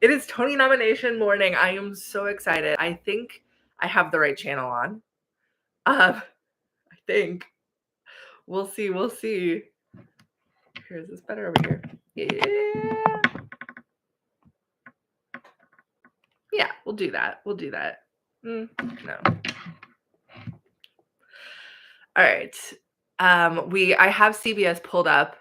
It is Tony nomination morning. I am so excited. I think I have the right channel on. I think. We'll see. We'll see. Here, is this better over here? Yeah. Yeah, we'll do that. We'll do that. No. All right. I have CBS pulled up.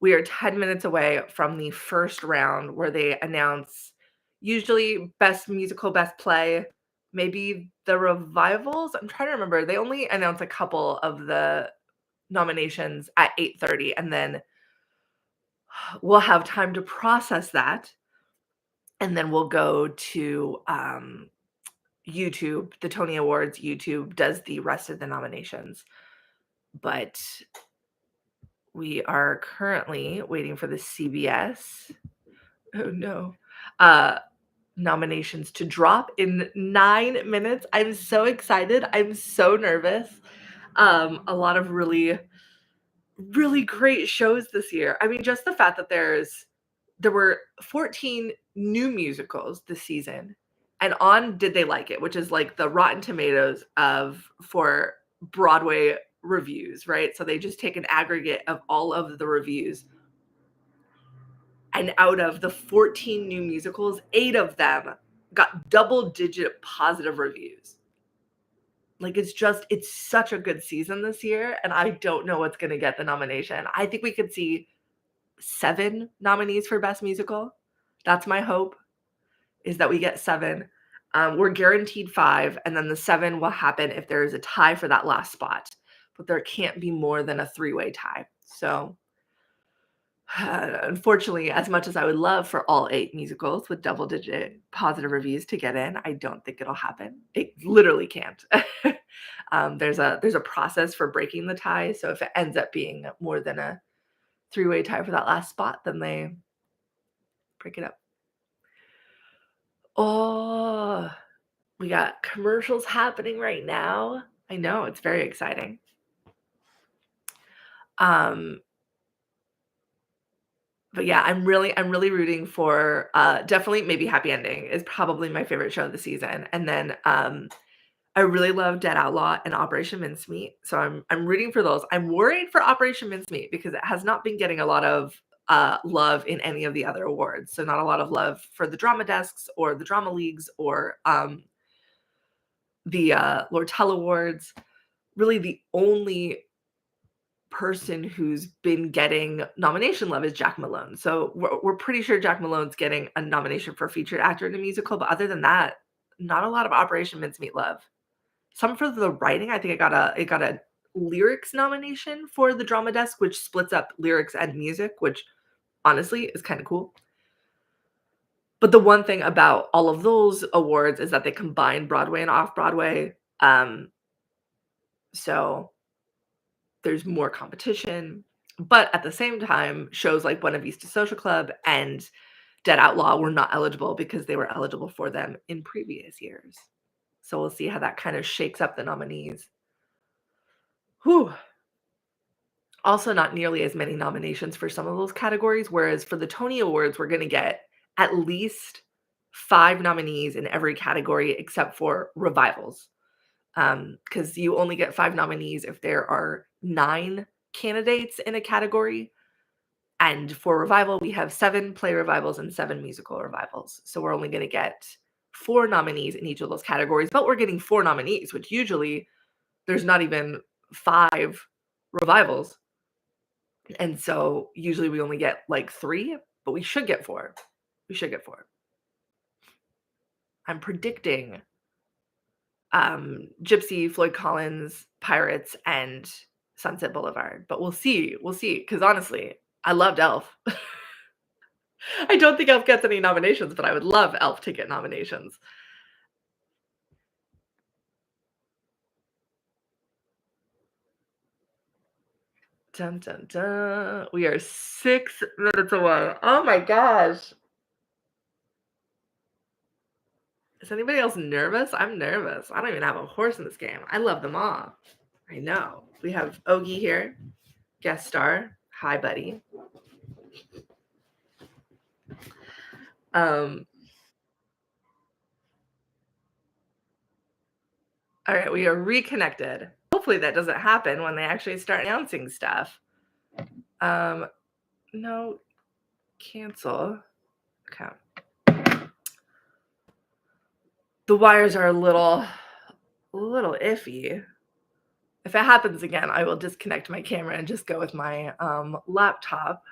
We are 10 minutes away from the first round where they announce usually best musical, best play, maybe the revivals. I'm trying to remember. They only announce a couple of the nominations at 8:30, and then we'll have time to process that. And then we'll go to YouTube. The Tony Awards YouTube does the rest of the nominations. But we are currently waiting for the CBS. Oh no. Nominations to drop in 9 minutes. I'm so excited. I'm so nervous. A lot of really, really great shows this year. I mean, just the fact that there were 14 new musicals this season, and on Did They Like It, which is like the Rotten Tomatoes for Broadway reviews, right? So they just take an aggregate of all of the reviews. And out of the 14 new musicals, 8 of them got double-digit positive reviews. Like, it's such a good season this year, and I don't know what's gonna get the nomination. I think we could see 7 nominees for Best Musical. That's my hope, is that we get 7. We're guaranteed 5, and then the 7 will happen if there is a tie for that last spot. But there can't be more than a 3-way tie. So unfortunately, as much as I would love for all 8 musicals with double-digit positive reviews to get in, I don't think it'll happen. It literally can't. There's a process for breaking the tie, so if it ends up being more than a 3-way tie for that last spot, then they break it up. Oh, we got commercials happening right now. I know, it's very exciting. But yeah, I'm really rooting for definitely maybe Happy Ending is probably my favorite show of the season. And then I really love Dead Outlaw and Operation Mincemeat. So I'm rooting for those. I'm worried for Operation Mincemeat because it has not been getting a lot of love in any of the other awards. So not a lot of love for the drama desks or the drama leagues or the Lortel Awards. Really the only person who's been getting nomination love is Jack Malone. So we're pretty sure Jack Malone's getting a nomination for featured actor in a musical, but other than that, not a lot of Operation Mincemeat love. Some for the writing. I think it got a lyrics nomination for the drama desk, which splits up lyrics and music, which honestly is kind of cool. But the one thing about all of those awards is that they combine Broadway and off-Broadway. So there's more competition. But at the same time, shows like Buena Vista Social Club and Dead Outlaw were not eligible because they were eligible for them in previous years. So we'll see how that kind of shakes up the nominees. Whew. Also, not nearly as many nominations for some of those categories, whereas for the Tony Awards, we're going to get at least 5 nominees in every category except for revivals. Because you only get 5 nominees if there are 9 candidates in a category. And for revival, we have 7 play revivals and 7 musical revivals. So we're only going to get 4 nominees in each of those categories, but we're getting 4 nominees, which usually there's not even 5 revivals. And so usually we only get like 3, but we should get 4. We should get 4. I'm predicting Gypsy, Floyd Collins, Pirates, and Sunset Boulevard. But we'll see. We'll see. Because honestly, I loved Elf. I don't think Elf gets any nominations, but I would love Elf to get nominations. Dun, dun, dun. We are 6 minutes away. Oh my gosh. Is anybody else nervous? I'm nervous. I don't even have a horse in this game. I love them all. I know. We have Ogie here, guest star. Hi, buddy. All right, we are reconnected. Hopefully that doesn't happen when they actually start announcing stuff. No, cancel. Okay. The wires are a little iffy. If it happens again, I will disconnect my camera and just go with my laptop.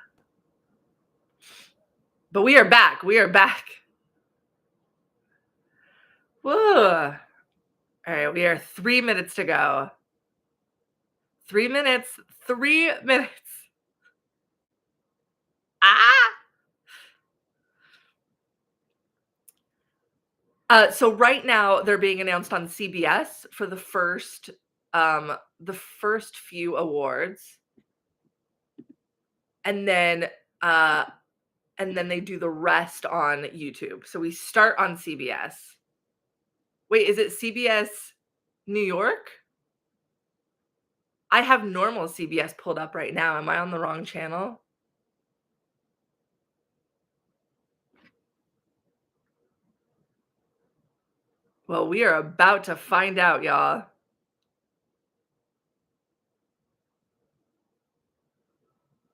But we are back. We are back. Whoa. All right, we are 3 minutes to go. 3 minutes. 3 minutes. So right now they're being announced on CBS for the first few awards. And then they do the rest on YouTube. So we start on CBS. Wait, is it CBS New York? I have normal CBS pulled up right now. Am I on the wrong channel? Well, we are about to find out, y'all.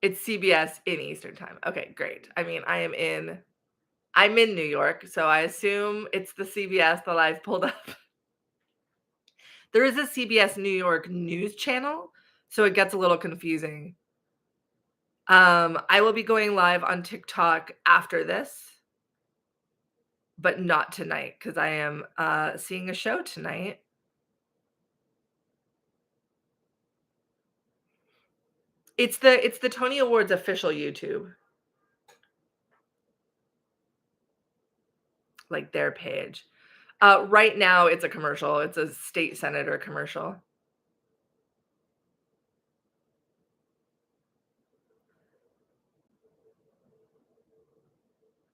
It's CBS in Eastern Time. Okay, great. I mean, I'm in New York, so I assume it's the CBS that I've pulled up. There is a CBS New York news channel, so it gets a little confusing. I will be going live on TikTok after this, but not tonight because I am seeing a show tonight. It's the Tony Awards official YouTube, like their page. Right now, it's a commercial. It's a state senator commercial.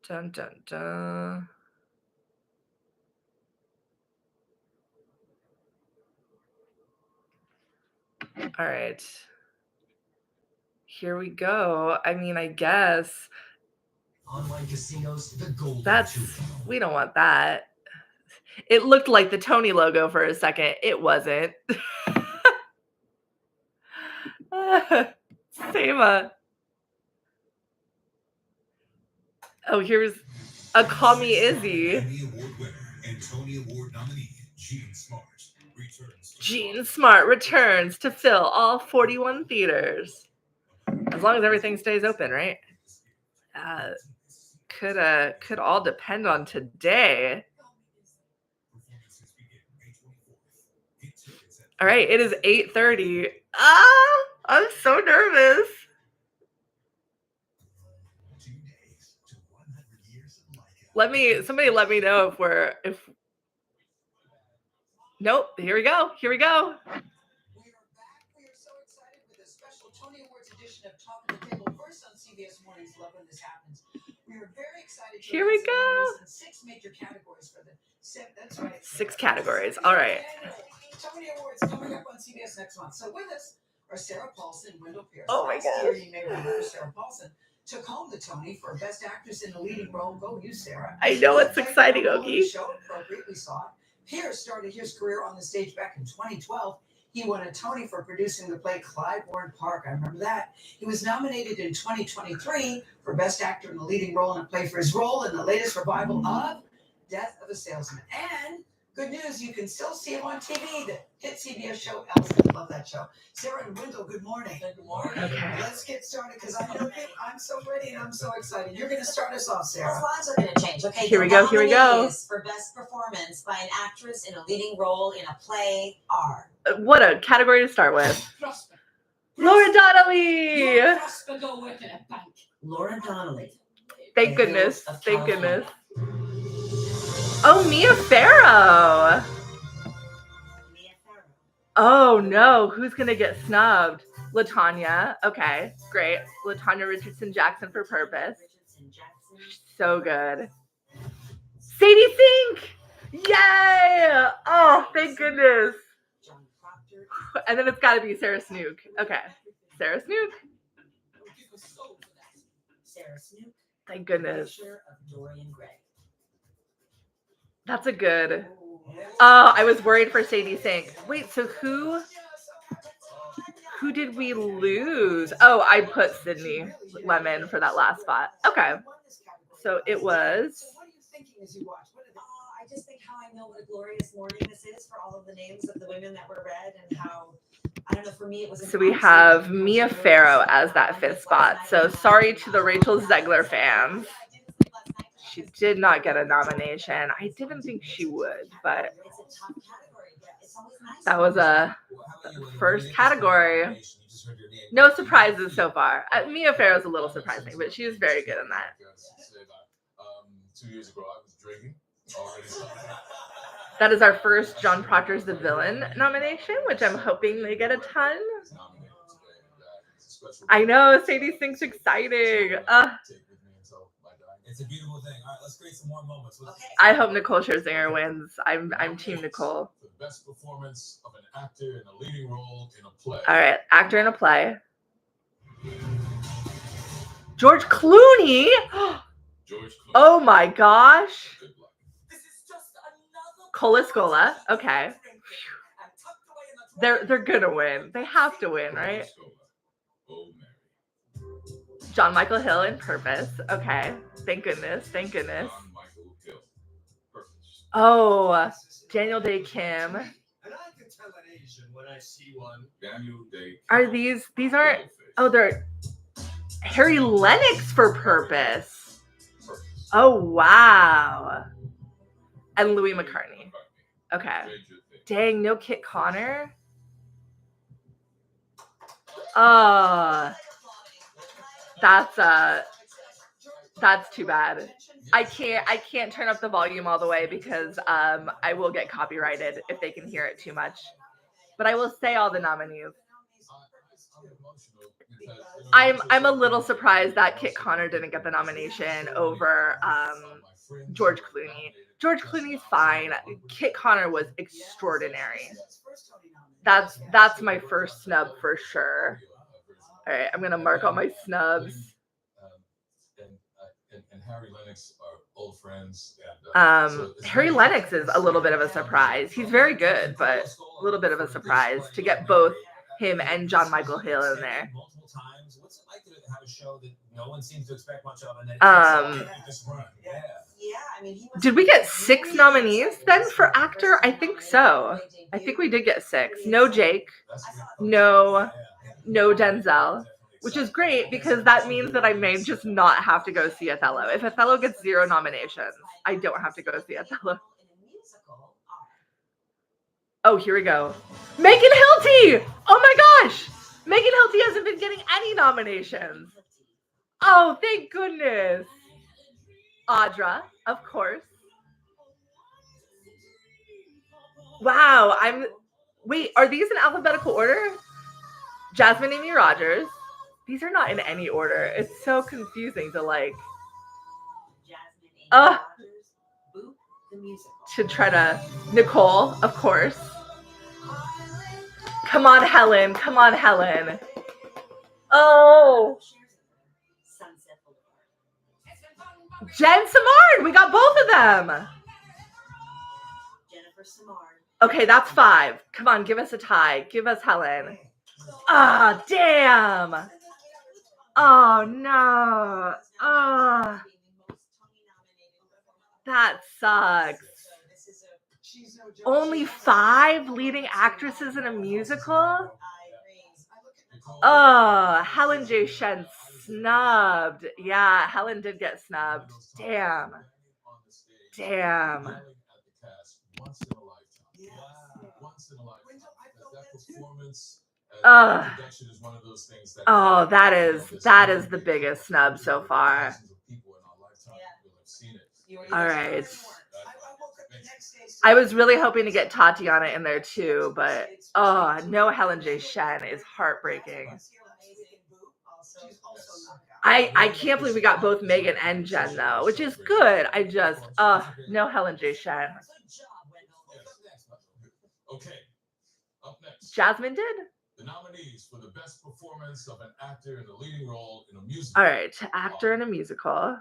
Dun dun dun. All right. Here we go. I mean, I guess online casinos, the golden we don't want that. It looked like the Tony logo for a second. It wasn't. Same. Oh, here's a Call Me Izzy. Emmy Award winner and Tony Award nominee Gene Smart returns to fill all 41 theaters. As long as everything stays open, right? Could all depend on today. All right, it is 8:30. I'm so nervous. Somebody let me know if nope, here we go. We are back. We are so excited with a special Tony Awards edition of Top of the Table first on CBS Mornings. Love when this happens. We are very excited. Here we go. 6 major categories for the that's right. 6 categories. All right. Tony Awards coming up on CBS next month. So with us are Sarah Paulson, Wendell Pierce. Oh my God. You may remember Sarah Paulson took home the Tony for Best Actress in a Leading Role. Go you, Sarah. I know it's exciting, Okie. Show appropriately saw it. Pierce started his career on the stage back in 2012. He won a Tony for producing the play Clyde Warren Park. I remember that. He was nominated in 2023 for Best Actor in a Leading Role in a Play for his role in the latest revival of Death of a Salesman. And good news, you can still see him on TV. The hit CBS show Elsa. Love that show. Sarah and Wendell, good morning. Good morning. Okay. Let's get started because I'm so ready and I'm so excited. You're going to start us off, Sarah. Slides are going to change. Okay. Here we go. For best performance by an actress in a leading role in a play are. What a category to start with. Laura Donnelly. Go with it, bank. Laura Donnelly. Thank goodness. Thank goodness. Oh, Mia Farrow. Oh no, who's gonna get snubbed? LaTanya. Okay, great. LaTanya Richardson Jackson for Purpose. So good. Sadie Sink. Yay! Oh, thank goodness. And then it's got to be Sarah Snook. Okay, Sarah Snook. Thank goodness. That's a good. Oh, I was worried for Sadie Sink. Wait, so who did we lose? Oh, I put Sydney Lemon for that last spot. Okay. So it was. What are you thinking as you watch? I just think how I know what a glorious morning this is for all of the names of the women that were read, and how, I don't know, for me it was. So we have Mia Farrow as that fifth spot. So sorry to the Rachel Zegler fans. She did not get a nomination. I didn't think she would, but that was a first category. No surprises so far. Mia Farrow's a little surprising, but she was very good in that. 2 years ago, I was drinking. That is our first John Proctor's The Villain nomination, which I'm hoping they get a ton. I know, Sadie Sink's exciting. It's a beautiful thing. All right, let's create some more moments. I hope Nicole Scherzinger wins. I'm Team Nicole. For the best performance of an actor in a leading role in a play. All right, actor in a play. George Clooney. George Clooney. Oh my gosh. Good luck. Cola Scola. Okay. They're gonna win. They have to win, right? Oh, Mary. John Michael Hill in Purpose. Okay. Thank goodness. Thank goodness. John Michael Hill. Purpose. Oh, Daniel Day Kim. And I can tell an Asian when I see one. Daniel Day. Are these aren't? Oh, they're Harry Lennox for Purpose. Oh wow. And Louis McCartney. Okay. Dang, no Kit Connor. Oh, that's too bad. I can't turn up the volume all the way because I will get copyrighted if they can hear it too much. But I will say all the nominees. I'm a little surprised that Kit Connor didn't get the nomination over George Clooney. George Clooney's fine. Kit Connor was extraordinary. That's my first snub for sure. All right, I'm gonna mark all my snubs. And Harry Lennox are old friends. Harry Lennox is a little bit of a surprise. He's very good, but a little bit of a surprise to get both him and John Michael Hill in there. Multiple times. What's it like to have a show that no one seems to expect much of, and then just run? Yeah, I mean, did we get 6 nominees then for actor? I think so. I think we did get 6. No Jake, no Denzel, which is great because that means that I may just not have to go see Othello. If Othello gets 0 nominations, I don't have to go see Othello. Oh, here we go. Megan Hilty! Oh my gosh! Megan Hilty hasn't been getting any nominations. Oh, thank goodness. Audra, of course. Wow, wait, are these in alphabetical order? Jasmine Amy Rogers. These are not in any order. It's so confusing to to try to. Nicole, of course. Come on, Helen. Come on, Helen. Oh. Jen Samard. We got both of them. Okay, that's 5. Come on, give us a tie. Give us Helen. Ah, damn. Oh, no. Oh. That sucks. Only 5 leading actresses in a musical? Oh, Helen J. Shen snubbed. Yeah, Helen did get snubbed. Damn. Oh, that is the biggest snub so far. All right. I was really hoping to get Tatiana in there too, but no Helen J. Shen is heartbreaking. I can't believe we got both Megan and Jen though, which is good. I just no Helen J. Shen. Okay. Up next. Jasmine did? The nominees for the best performance of an actor in a leading role in a musical. All right, actor in a musical.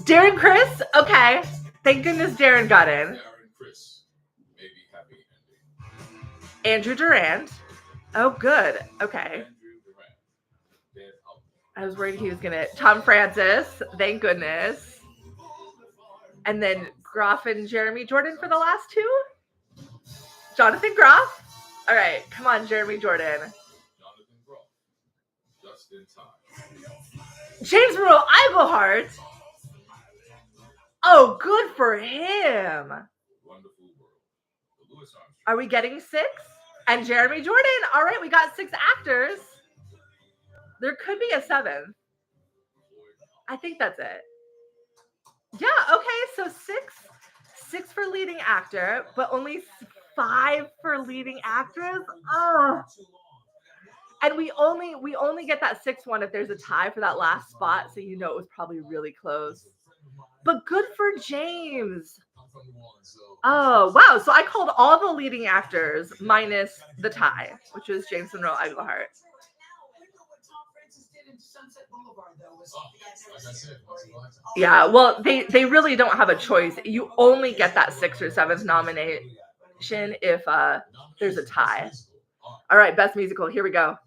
Darren Criss? Okay. Thank goodness Darren got in. Darren Criss. Andrew Durand. Oh, good. Okay. Andrew Durand. Dead Outlaw. I was worried he was gonna. Tom Francis. Thank goodness. And then Groff and Jeremy Jordan for the last two. Jonathan Groff. All right, come on, Jeremy Jordan. Jonathan Groff. Just in time. James Earl Iglehart. Oh, good for him. Wonderful World. The Louis Armstrong. Are we getting 6? And Jeremy Jordan. All right, we got 6 actors. There could be a 7th. I think that's it. Yeah, okay, so 6 for leading actor, but only 5 for leading actress. Oh. And we only get that 6th one if there's a tie for that last spot, so you know it was probably really close. But good for James. Oh, wow. So I called all the leading actors minus the tie, which was James Monroe Iglehart. Yeah, well, they really don't have a choice. You only get that 6th or 7th nomination if there's a tie. All right, best musical. Here we go.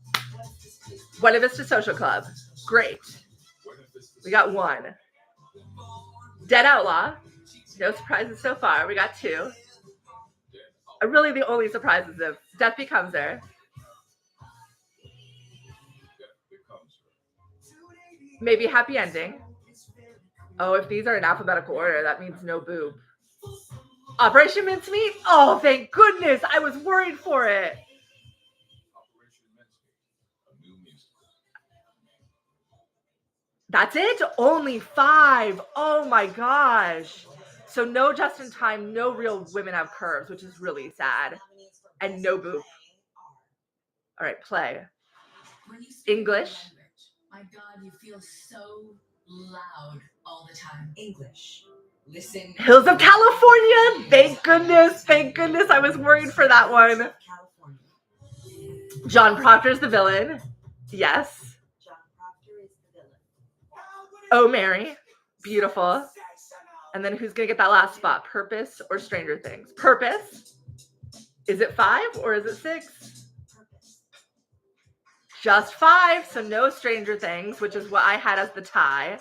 Buena Vista Social Club. Great. We got 1. Dead Outlaw. No surprises so far. We got 2. Really, the only surprise is if Death Becomes Her. Maybe Happy Ending. Oh, if these are in alphabetical order, that means no boob. Operation Mincemeat? Oh, thank goodness. I was worried for it. That's it? Only 5. Oh my gosh. So no Just in Time, no Real Women Have Curves, which is really sad. And no boob. All right, play. English. My God, you feel so loud all the time. English. Listen. Hills of California. Thank goodness. Thank goodness. I was worried for that one. John Proctor's the villain. Yes. John Proctor is the villain. Oh, Mary. Beautiful. And then who's going to get that last spot? Purpose or Stranger Things? Purpose. Is it 5 or is it 6? Purpose. Just 5. So no Stranger Things, which is what I had as the tie.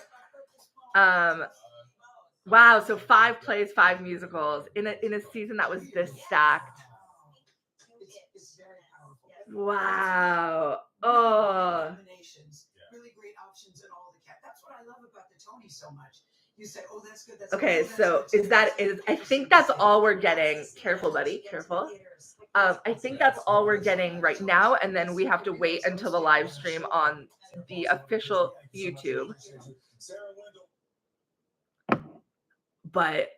Wow. So 5 plays, 5 musicals in a season that was this stacked. It's very powerful. Wow. Oh. Really great options in all the cat. That's what I love about the Tony so much. You say, oh, that's good. That's Okay, good. so I think that's all we're getting. Careful, buddy. Careful. I think that's all we're getting right now, and then we have to wait until the live stream on the official YouTube. But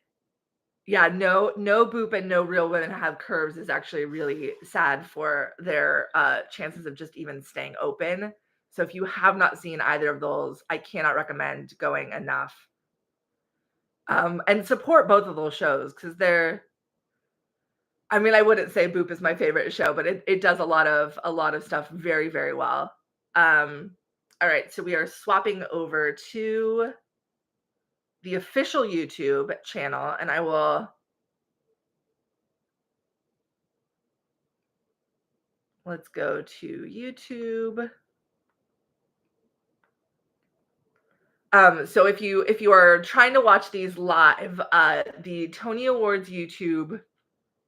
yeah, no Boop and no Real Women Have Curves is actually really sad for their chances of just even staying open. So if you have not seen either of those, I cannot recommend going enough. And support both of those shows because they're, I mean, I wouldn't say Boop is my favorite show, but it does a lot of stuff very, very well. All right, so we are swapping over to the official YouTube channel, and I will, let's go to YouTube. So if you are trying to watch these live, the Tony Awards YouTube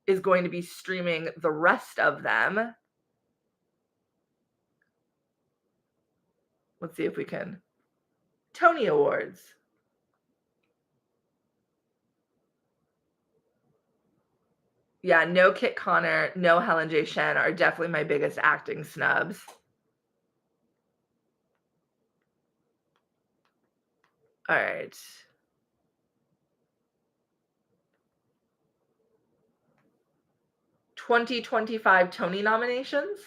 is going to be streaming the rest of them. Let's see if we can. Tony Awards. Yeah, no Kit Connor, no Helen J. Shen are definitely my biggest acting snubs. All right. '25 Tony nominations.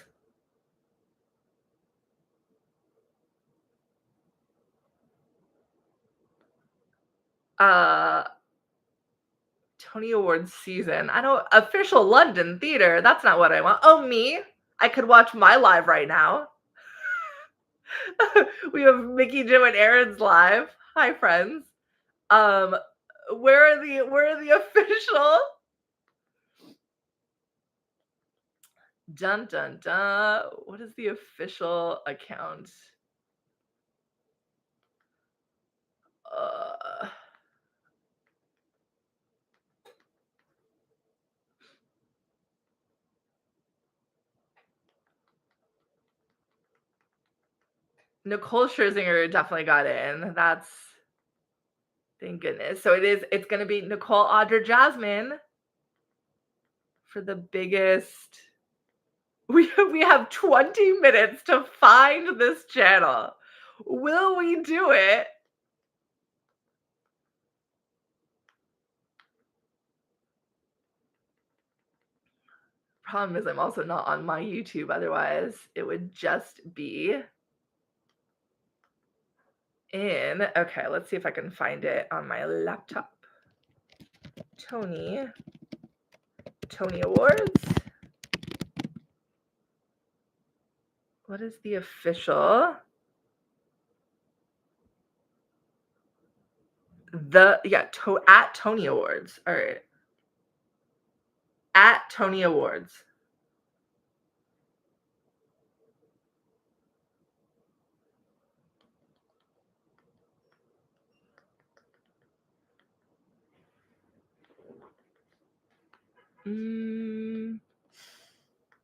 Tony Awards season. I don't, official London theater. That's not what I want. Oh, me. I could watch my live right now. We have Mickey, Jim, and Aaron's live. Hi, friends. Where are the official? Dun dun dun. What is the official account? Nicole Scherzinger definitely got in. That's thank goodness. So it's gonna be Nicole Audra Jasmine for the biggest. We have 20 minutes to find this channel. Will we do it? Problem is I'm also not on my YouTube, otherwise it would just be in. Okay, let's see if I can find it on my laptop. Tony Awards. What is the official? At Tony Awards. All right. At Tony Awards.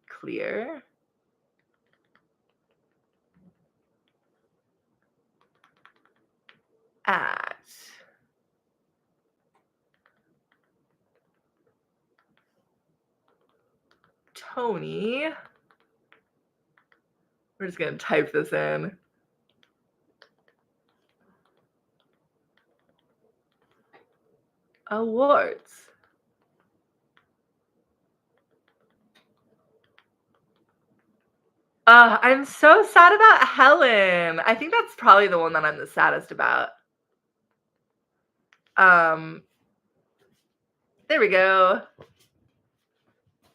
Clear. At Tony. We're just going to type this in. Awards. I'm so sad about Helen. I think that's probably the one that I'm the saddest about. There we go.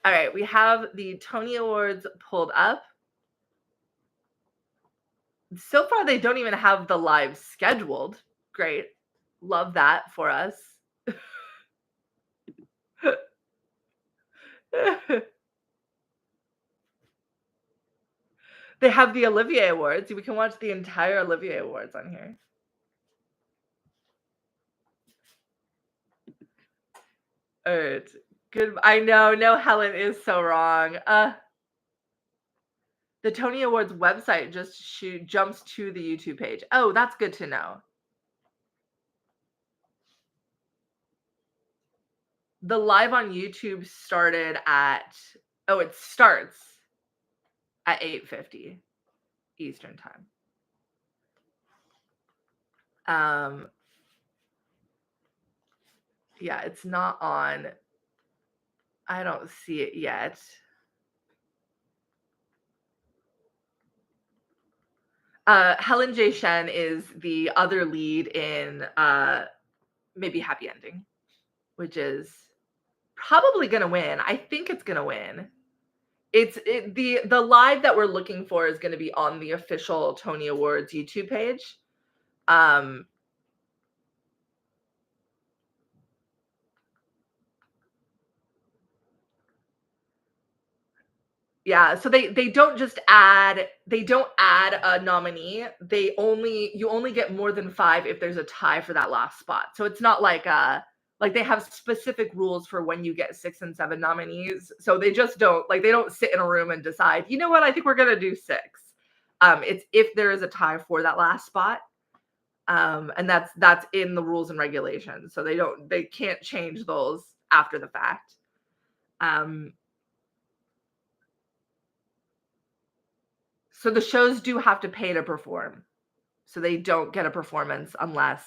All right, we have the Tony Awards pulled up. So far, they don't even have the live scheduled. Great. Love that for us. They have the Olivier Awards. We can watch the entire Olivier Awards on here. All right. Good. I know. No, Helen is so wrong. The Tony Awards website just jumps to the YouTube page. Oh, that's good to know. The live on YouTube started at, it starts at 8:50 Eastern time. Yeah, it's not on. I don't see it yet. Helen J. Shen is the other lead in maybe Happy Ending, which is probably going to win. I think it's going to win. The live that we're looking for is going to be on the official Tony Awards YouTube page. Yeah, so they don't just add, they don't add a nominee. You only get more than 5 if there's a tie for that last spot. So it's not like they have specific rules for when you get 6 and 7 nominees. So they just don't, they don't sit in a room and decide, you know what, I think we're gonna do 6. It's if there is a tie for that last spot. And that's in the rules and regulations. So they can't change those after the fact. So the shows do have to pay to perform. So they don't get a performance unless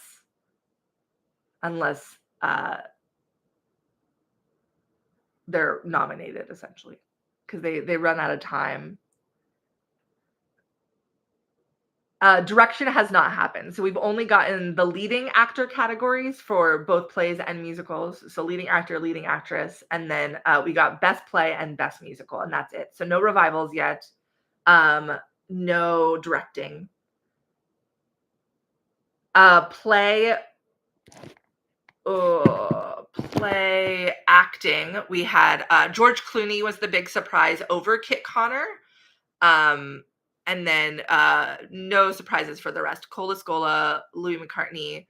they're nominated, essentially, because they run out of time. Direction has not happened. So we've only gotten the leading actor categories for both plays and musicals. So leading actor, leading actress, and then we got best play and best musical, and that's it. So no revivals yet. No directing. Play actor acting, we had George Clooney was the big surprise over Kit Connor. And then no surprises for the rest. Cole Escola, Louis McCartney,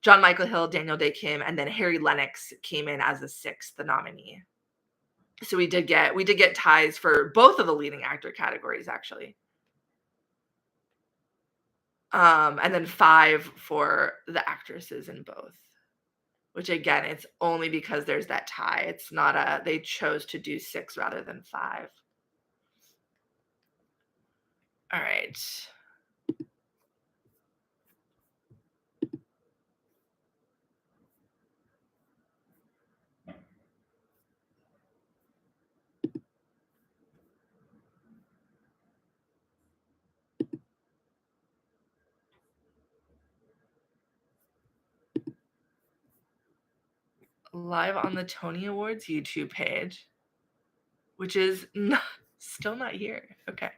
John Michael Hill, Daniel Day Kim, and then Harry Lennox came in as the 6th nominee. So we did get ties for both of the leading actor categories, actually. And then 5 for the actresses in both. Which again, it's only because there's that tie. It's not they chose to do 6 rather than 5. All right. Live on the Tony Awards YouTube page, which is still not here. Okay.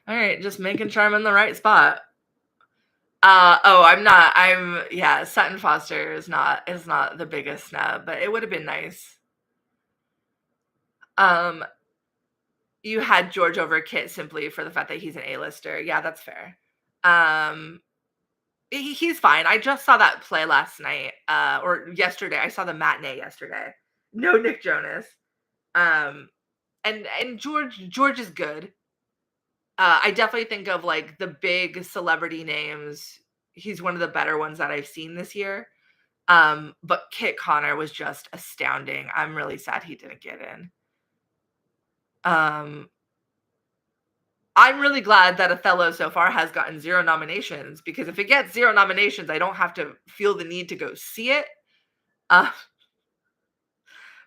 All right, just making sure I'm in the right spot. I'm not. Sutton Foster is not the biggest snub, but it would have been nice. You had George over Kit simply for the fact that he's an A-lister. Yeah, that's fair. He's fine. I just saw that play last night, or yesterday. I saw the matinee yesterday. No Nick Jonas. And George is good. I definitely think of like the big celebrity names. He's one of the better ones that I've seen this year. But Kit Connor was just astounding. I'm really sad he didn't get in. I'm really glad that Othello so far has gotten 0 nominations, because if it gets 0 nominations, I don't have to feel the need to go see it.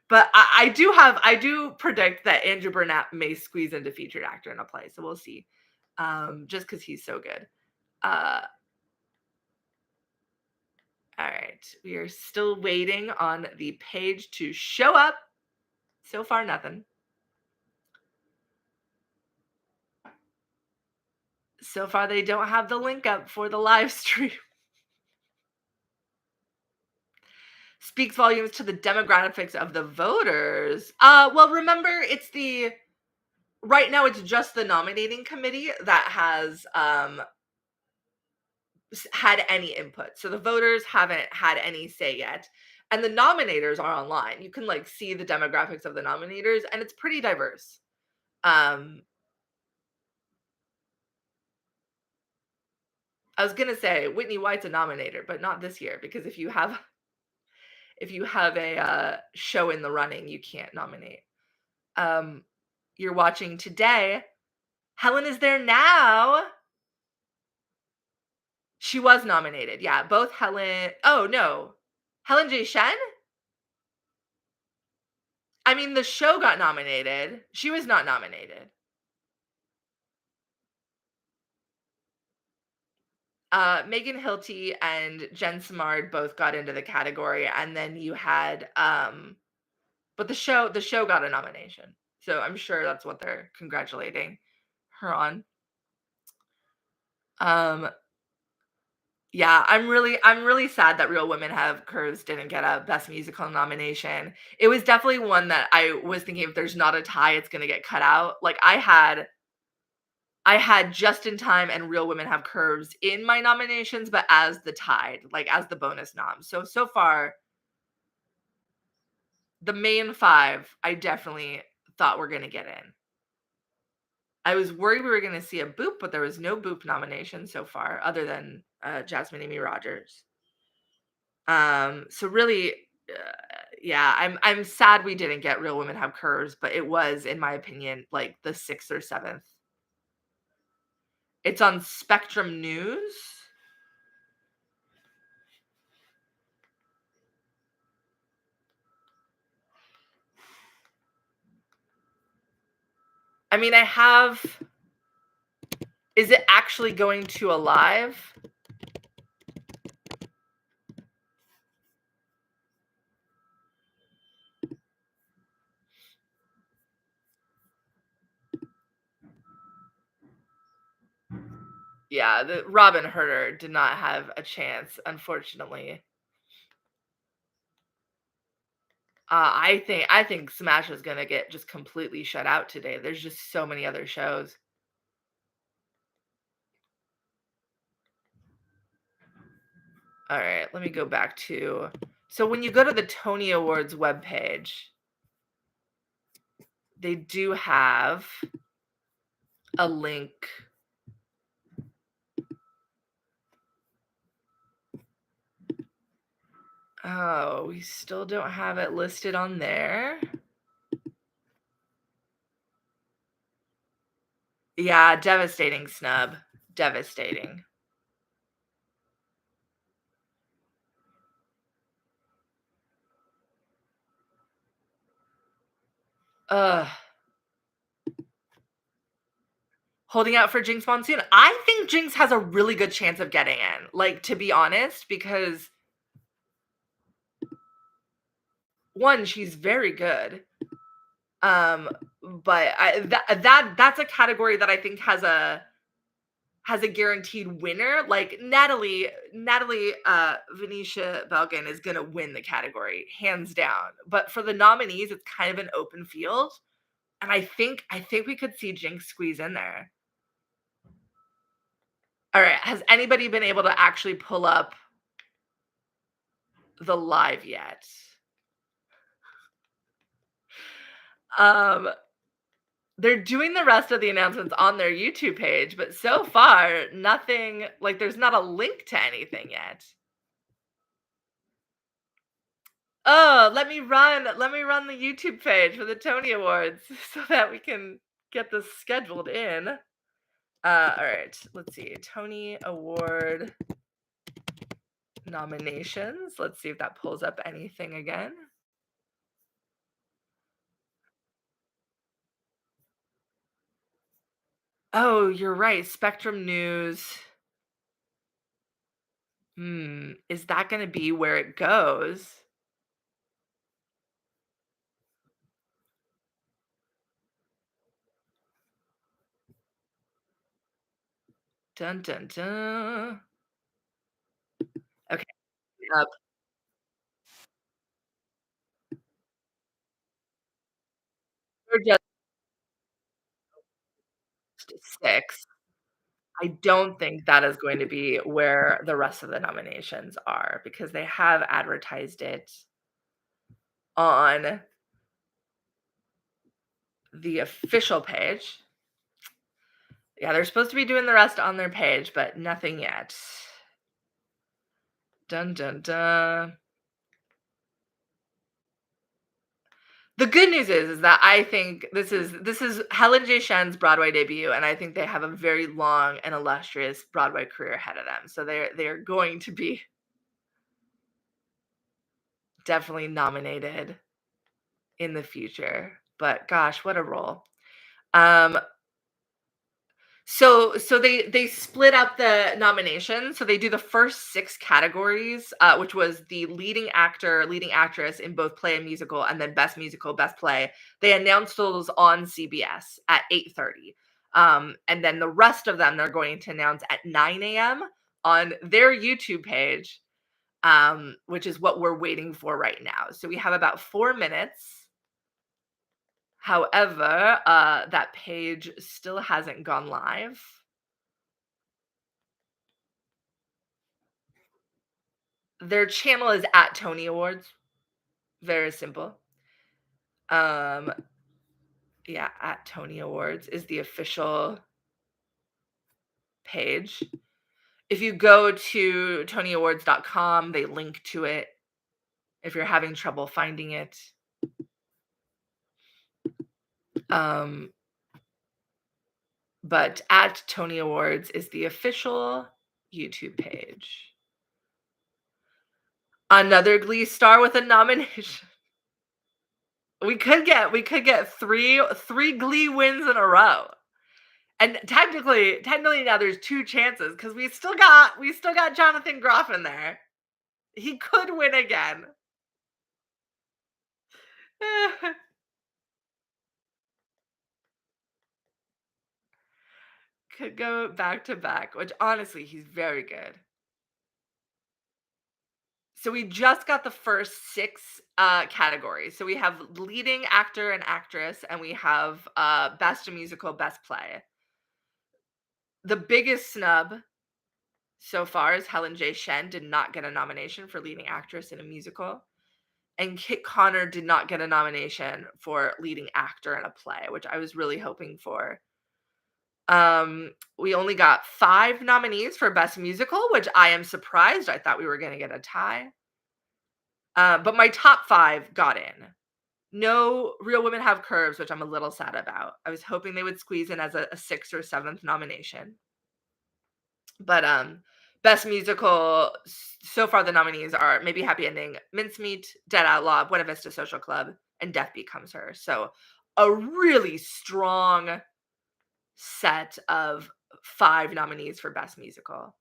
But I do predict that Andrew Burnett may squeeze into featured actor in a play, so we'll see. Just because he's so good. All right, we are still waiting on the page to show up. So far, nothing. So far, they don't have the link up for the live stream. Speaks volumes to the demographics of the voters. Well, remember, right now it's just the nominating committee that has had any input. So the voters haven't had any say yet. And the nominators are online. You can like see the demographics of the nominators, and it's pretty diverse. I was gonna say Whitney White's a nominator, but not this year, because if you have a show in the running, you can't nominate. You're watching today. Helen is there now. She was nominated. Yeah, both Helen. Oh no, Helen J. Shen. I mean, the show got nominated. She was not nominated. Megan Hilty and Jen Simard both got into the category, and then you had but the show got a nomination. So I'm sure that's what they're congratulating her on. Yeah, I'm really sad that Real Women Have Curves didn't get a Best Musical nomination. It was definitely one that I was thinking, if there's not a tie, it's gonna get cut out. Like I had Just in Time and Real Women Have Curves in my nominations, but as the tied, like as the bonus nom. So far, the main 5, I definitely thought were gonna get in. I was worried we were gonna see a Boop, but there was no Boop nomination so far, other than Jasmine Amy Rogers. So really, yeah, I'm sad we didn't get Real Women Have Curves, but it was, in my opinion, like the 6th or 7th. It's on Spectrum News. I mean, is it actually going to a live? Yeah, the Robin Herder did not have a chance, unfortunately. I think Smash is gonna get just completely shut out today. There's just so many other shows. All right, let me go back to. So when you go to the Tony Awards webpage, they do have a link. Oh, we still don't have it listed on there. Yeah, devastating snub. Devastating. Ugh. Holding out for Jinx Monsoon. I think Jinx has a really good chance of getting in. Like, to be honest, because one, she's very good. But that's a category that I think has a guaranteed winner. Like Natalie Venetia Belgin is gonna win the category, hands down. But for the nominees, it's kind of an open field. And I think we could see Jinx squeeze in there. All right. Has anybody been able to actually pull up the live yet? They're doing the rest of the announcements on their YouTube page, but so far, nothing, like there's not a link to anything yet. Oh, let me run the YouTube page for the Tony Awards so that we can get this scheduled in. All right, let's see. Tony Award nominations. Let's see if that pulls up anything again. Oh, you're right. Spectrum News. Is that going to be where it goes? Dun dun dun. Okay. Up. We're just 6. I don't think that is going to be where the rest of the nominations are because they have advertised it on the official page. Yeah, they're supposed to be doing the rest on their page, but nothing yet. Dun dun dun. The good news is that I think this is Helen J. Shen's Broadway debut, and I think they have a very long and illustrious Broadway career ahead of them. So they're going to be definitely nominated in the future. But gosh, what a role. So they split up the nominations. So they do the first 6 categories, which was the leading actor, leading actress in both play and musical, and then best musical, best play. They announced those on CBS at 8:30. And then the rest of them they're going to announce at 9 a.m. on their YouTube page, which is what we're waiting for right now. So we have about 4 minutes. However, that page still hasn't gone live. Their channel is at Tony Awards. Very simple. Yeah, at Tony Awards is the official page. If you go to tonyawards.com, they link to it if you're having trouble finding it. But at Tony Awards is the official YouTube page. Another Glee star with a nomination. We could get three Glee wins in a row. And technically now there's 2 chances because we still got Jonathan Groff in there. He could win again. Could go back to back, which honestly he's very good. So we just got the first 6 categories. So we have leading actor and actress, and we have best musical, best play. The biggest snub so far is Helen J. Shen did not get a nomination for leading actress in a musical, and Kit Connor did not get a nomination for leading actor in a play, which I was really hoping for. We only got 5 nominees for best musical, which I am surprised. I thought we were going to get a tie. But my top 5 got in. No Real Women Have Curves, which I'm a little sad about. I was hoping they would squeeze in as a 6th or 7th nomination. But best musical, so far the nominees are Maybe Happy Ending, Mincemeat, Dead Outlaw, Buena Vista Social Club, and Death Becomes Her. So a really strong set of 5 nominees for best musical.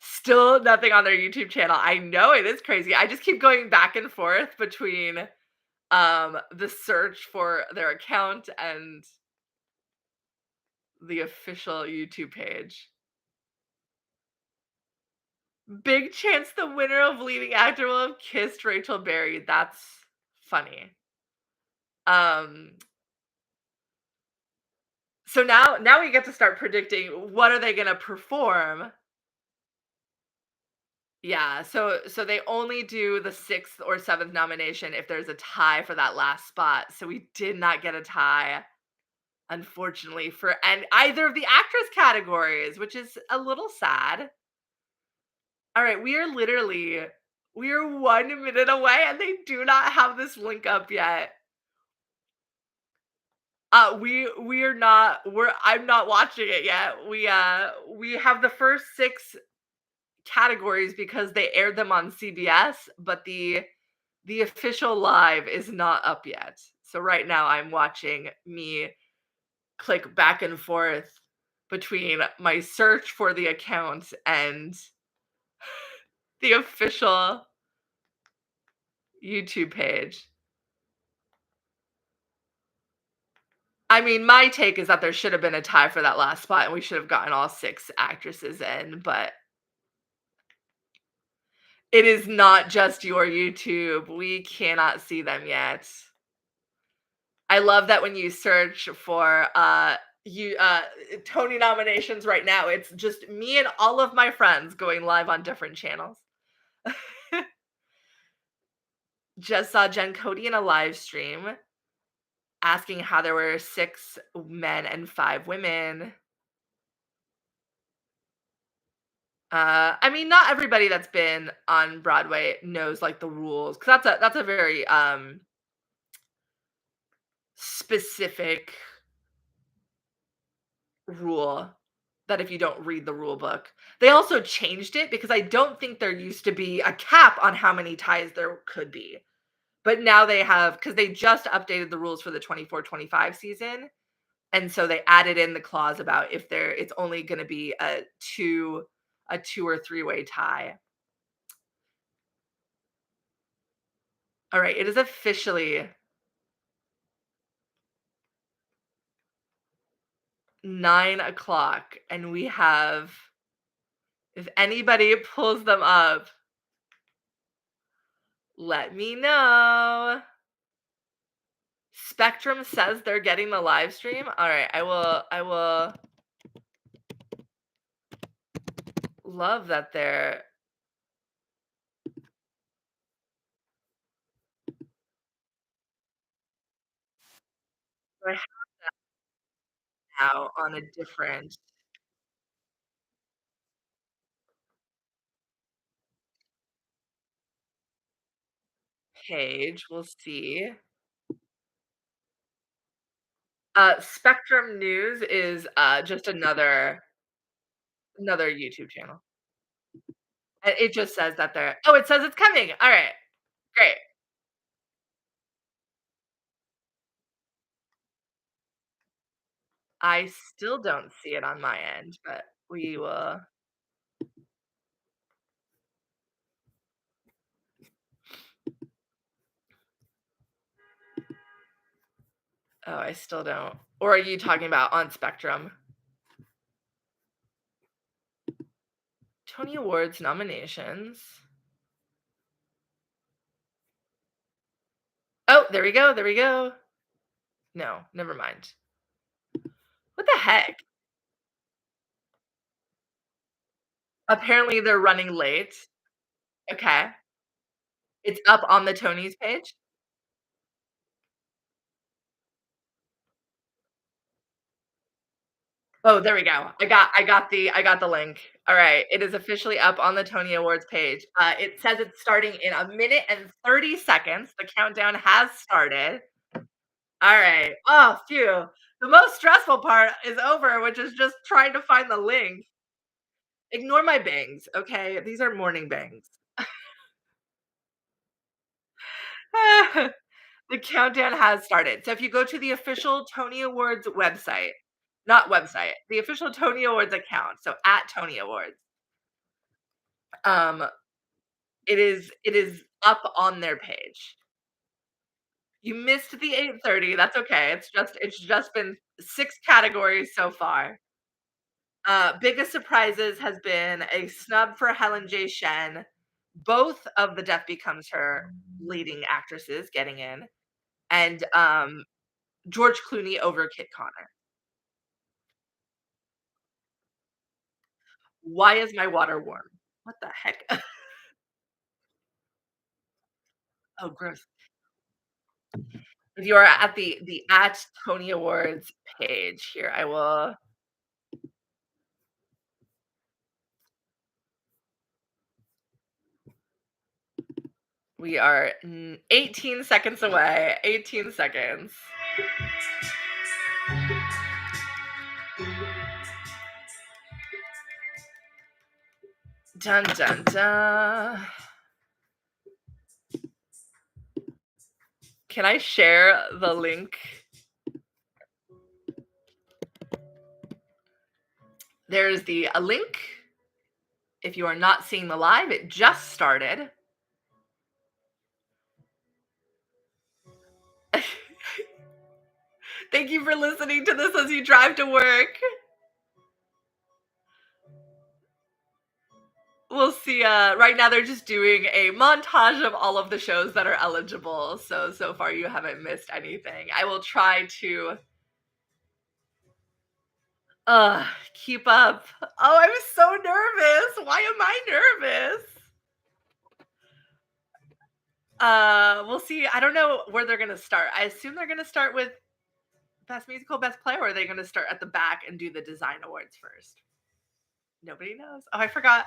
Still nothing on their YouTube channel. I know, it is crazy. I just keep going back and forth between the search for their account and the official YouTube page. Big chance the winner of leading actor will have kissed Rachel Berry. That's funny. Um so now we get to start predicting what are they going to perform. Yeah, so they only do the 6th or 7th nomination if there's a tie for that last spot. So we did not get a tie, unfortunately, for and either of the actress categories, which is a little sad. All right, we are 1 minute away and they do not have this link up yet. We are not I'm not watching it yet. We have the first 6 categories because they aired them on CBS, but the official live is not up yet. So right now I'm watching me click back and forth between my search for the account and the official YouTube page. I mean, my take is that there should have been a tie for that last spot and we should have gotten all 6 actresses in, but it is not just your YouTube. We cannot see them yet. I love that when you search for Tony nominations right now, it's just me and all of my friends going live on different channels. Just saw Jen Cody in a live stream asking how there were 6 men and 5 women. I mean, not everybody that's been on Broadway knows like the rules because that's a very specific rule that if you don't read the rule book. They also changed it because I don't think there used to be a cap on how many ties there could be. But now they have because they just updated the rules for the 24-25 season. And so they added in the clause about if it's only going to be a 2 or 3-way tie. All right, it is officially 9 o'clock, and we have, if anybody pulls them up, let me know. Spectrum says they're getting the live stream. All right, I will love that they're I have now on a different page. We'll see. Spectrum News is just another YouTube channel. And it just says that they're oh, it says it's coming. All right, great. I still don't see it on my end, but we will. Oh, I still don't. Or are you talking about on Spectrum? Tony Awards nominations. there we go. There we go. No, never mind. What the heck? Apparently they're running late. Okay. It's up on the Tony's page? Oh, there we go. I got the link. All right, it is officially up on the Tony Awards page. It says it's starting in a minute and 30 seconds. The countdown has started. All right. Oh, phew. The most stressful part is over, which is just trying to find the link. Ignore my bangs, okay? These are morning bangs. The countdown has started. So if you go to the official Tony Awards website, not website, the official Tony Awards account, so at Tony Awards, um, it is up on their page. You missed the 8:30. That's okay. It's just been 6 categories so far. Biggest surprises has been a snub for Helen J. Shen, both of the Death Becomes Her leading actresses getting in, and George Clooney over Kit Connor. Why is my water warm? What the heck? Oh, gross. If you are at the at Tony Awards page here, I will. We are 18 seconds away. 18 seconds. Dun dun dun. Can I share the link? There's a link. If you are not seeing the live, it just started. Thank you for listening to this as you drive to work. We'll see. Right now, they're just doing a montage of all of the shows that are eligible. So far, you haven't missed anything. I will try to keep up. Oh, I'm so nervous. Why am I nervous? We'll see. I don't know where they're gonna start. I assume they're gonna start with Best Musical, Best Play, or are they gonna start at the back and do the design awards first? Nobody knows. Oh, I forgot.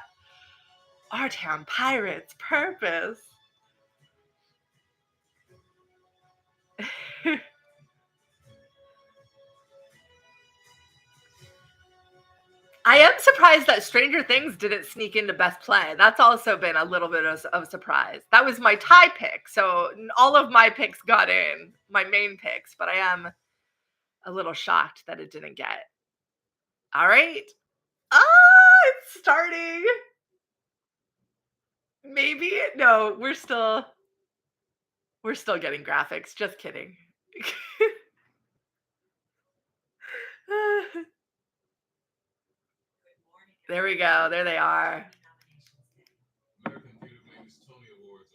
Our Town Pirates, Purpose. I am surprised that Stranger Things didn't sneak into Best Play. That's also been a little bit of surprise. That was my tie pick, so all of my picks got in, my main picks, but I am a little shocked that it didn't get. All right. It's starting. Maybe. No, we're still getting graphics. Just kidding. There we go. There they are.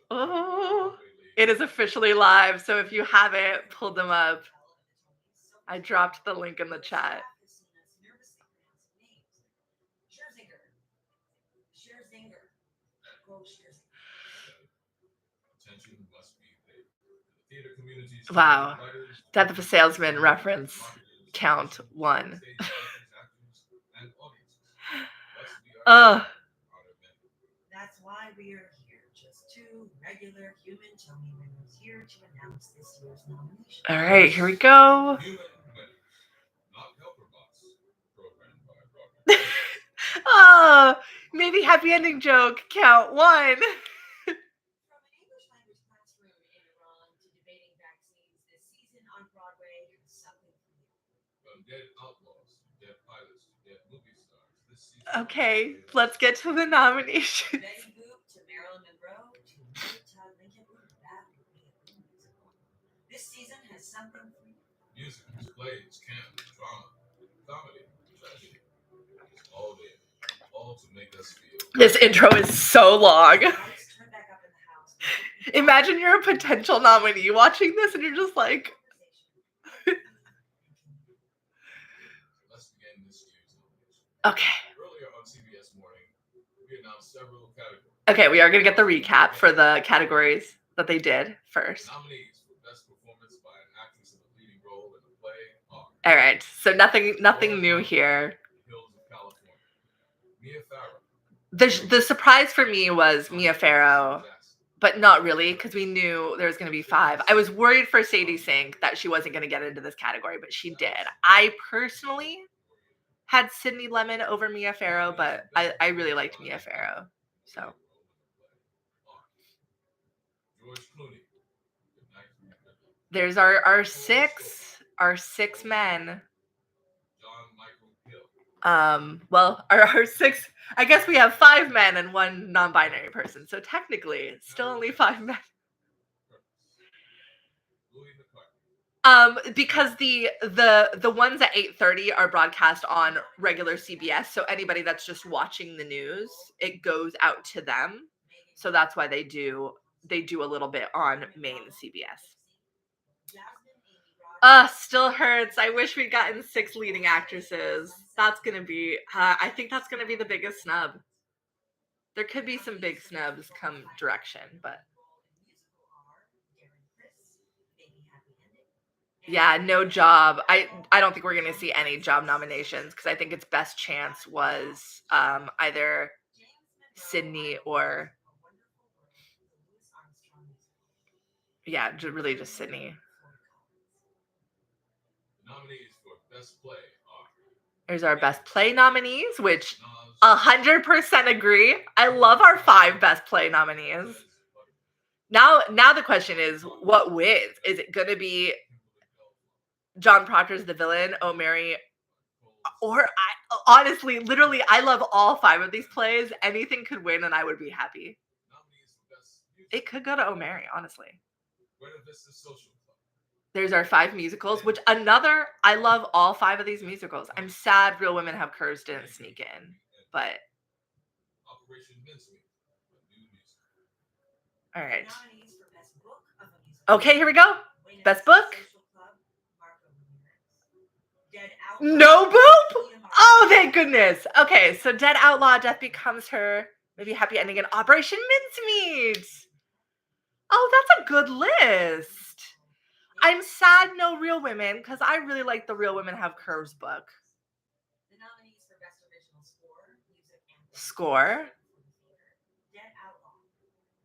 Oh, it is officially live. So if you haven't pulled them up, I dropped the link in the chat. Wow. Death of a Salesman reference count 1. That's why we are here. Just 2 regular human Tony winners here to announce this year's nomination. All right, here we go. Oh, maybe happy ending joke count 1. From an English language classroom in Iran to debating vaccines, this season on Broadway is something for you. From dead outlaws to dead pilots to dead movie stars, this season. Okay, let's get to the nomination. Betty Boop to Marilyn Monroe to Lincoln. That would be a good musical. This season has something for you. Musicals, plays, camp, drama, comedy, tragedy. It's all there. All to make us feel. This intro is so long. Lights turn back up in the house. Imagine you're a potential nominee watching this and you're just like, Let's begin this year's nomination. okay. Earlier on CBS Morning, we announced several categories. Okay, we are going to get the recap for the categories that they did first. Nominees for best performance by an actress in a leading role in a play are All right, so nothing new here. Hills of California, Mia Farrow. The surprise for me was Mia Farrow, but not really, because we knew there was going to be 5. I was worried for Sadie Sink that she wasn't going to get into this category, but she did. I personally had Sydney Lemon over Mia Farrow, but I really liked Mia Farrow. So George Clooney. there's our 6 men. John Michael Hill. Well, our 6, I guess we have 5 men and 1 non-binary person, so technically it's still only 5 men. Louis McCarthy. Because the ones at 8:30 are broadcast on regular CBS, so anybody that's just watching the news, it goes out to them. So that's why they do a little bit on main CBS. Still hurts. I wish we'd gotten 6 leading actresses. That's gonna be, I think that's gonna be the biggest snub. There could be some big snubs come direction, but yeah, no job. I don't think we're gonna see any job nominations because I think its best chance was either Sydney or really just Sydney. The nominees for best play are. There's our best play nominees, which 100% agree. I love our 5 best play nominees. Now the question is, what wins? Is it gonna be John Proctor's the villain, Oh Mary, or honestly, literally, I love all 5 of these plays. Anything could win and I would be happy. It could go to Oh Mary, honestly. There's our 5 musicals, which I love all 5 of these musicals. I'm sad Real Women Have Curves didn't sneak in, but all right. Okay, here we go. Best book. No boop? Oh, thank goodness. Okay, so Dead Outlaw, Death Becomes Her, maybe Happy Ending, and Operation Mincemeat. Oh, that's a good list. I'm sad no Real Women, because I really like the Real Women Have Curves book. The nominees for Best Original Score, Music and Score. Dead Outlaw,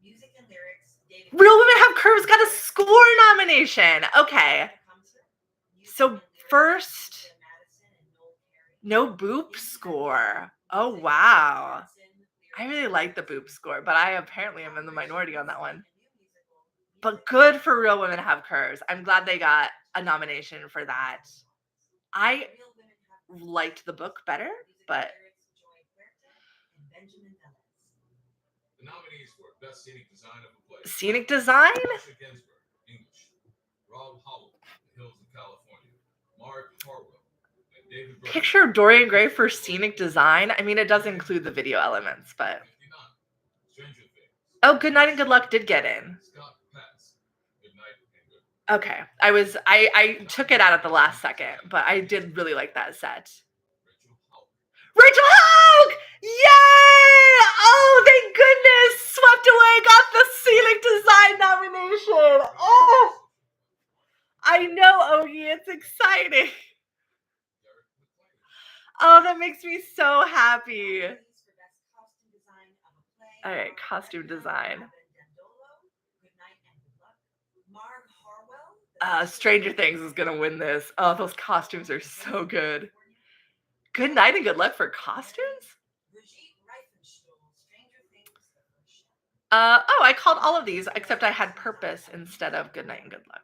Music and Lyrics, David. Real Women Have Curves got a score nomination. Okay. So first, no boop score. Oh, wow. I really like the boop score, but I apparently am in the minority on that one. But good for Real Women Have Curves. I'm glad they got a nomination for that. I liked the book better, but The nominees for best scenic design of a play. Scenic design? Asha Ginsburg, English. Rob Howell, The Hills of California. Mark Harwell, and David Burke. Picture of Dorian Gray for scenic design. I mean, it does include the video elements, but 59. Stranger Things. oh, Good Night and Good Luck did get in. Scott Patz, Good Night and Good Luck. Okay, I took it out at the last second, but I did really like that set. Rachel Hogue! Yay! Oh, thank goodness! Swept Away got the scenic design nomination. Oh, I know, Ogie. It's exciting. Oh, that makes me so happy. All right, costume design. Stranger Things is gonna win this. Oh, those costumes are so good. Good Night and Good Luck for costumes? Oh, I called all of these, except I had Purpose instead of Good Night and Good Luck.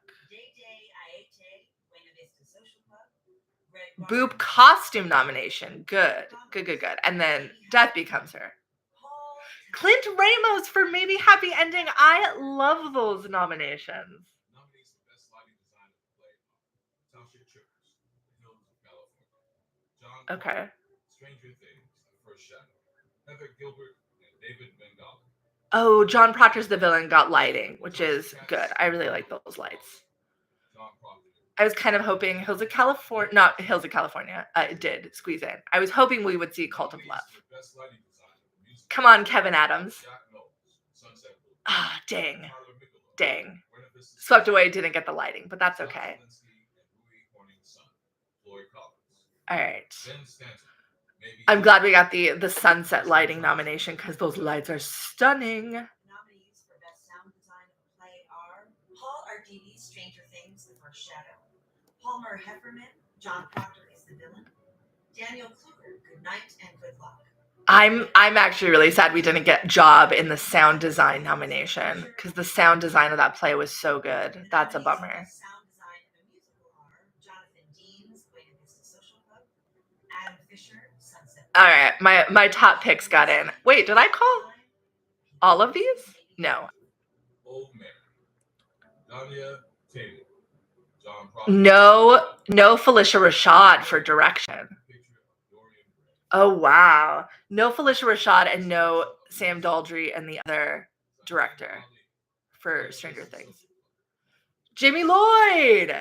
Boop costume nomination. Good. And then Death Becomes Her. Clint Ramos for Maybe Happy Ending. I love those nominations. Nominees for best lighting design of the play are Tasha Chippers, The Hills of California. John Okay. Stranger Things, The First Shadow. Heather Gilbert and David Bengali. Oh, John Proctor's the villain got lighting, which is good. I really like those lights. John Proctor. I was kind of hoping Hills of California, not Hills of California, it did squeeze in. I was hoping we would see Cult of Love. Best lighting design of the musical. Come on, Kevin Adams. Jack Knowles, Sunset Boulevard. Ah, dang. Tyler Michelot, Dang. Buena Vista Swept Social Away Club. didn't get the lighting, but that's John okay. Zelensky and Louis Horning's son, Floyd Collins. All right. Ben Stanton, maybe I'm glad we got the sunset lighting nomination because those lights are stunning. The nominees for Best Sound Design of a Play are Paul Arditi's Stranger Things, The First Shadow, Palmer Hefferman, John Proctor is the Villain, Daniel Kluger, Good Night and Good Luck. I'm actually really sad we didn't get Job in the sound design nomination because the sound design of that play was so good. The That's a nominees for bummer. Best Sound Design of a Musical are Jonathan Dean's Buena Vista Social Club, Adam Fisher, Sunset. All right, my top picks got in. Wait, did I call all of these? No. Old Mary, Danya Taylor, John Proctor. No Felicia Rashad for direction. Picture of Dorian Gray. Oh, wow. No Felicia Rashad and no Sam Daldry and the other director for Stranger Things. Jimmy Lloyd.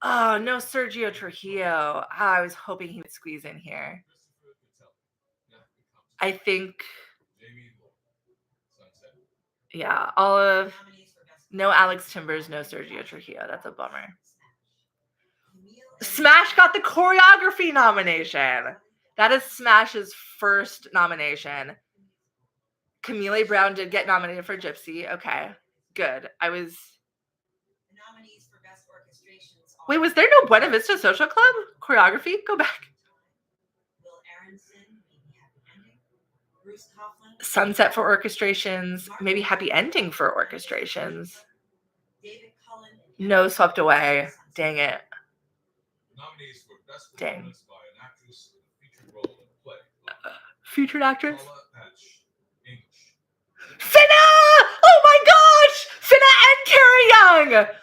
Oh, no Sergio Trujillo. I was hoping he would squeeze in here. I think, yeah, all of, no Alex Timbers, no Sergio Trujillo. That's a bummer. Smash got the choreography nomination. That is Smash's first nomination. Camille Brown did get nominated for Gypsy. Okay, good. Wait, was there no Buena Vista Social Club choreography? Go back. Sunset for orchestrations. Maybe Happy Ending for orchestrations. No Swept Away. Dang it. Nominees for Best Dang. Performance by an Actress in a Featured Role in a Play. Featured actress. Paula Patch, English. Finna! Oh my gosh! Finna and Carrie Young! English.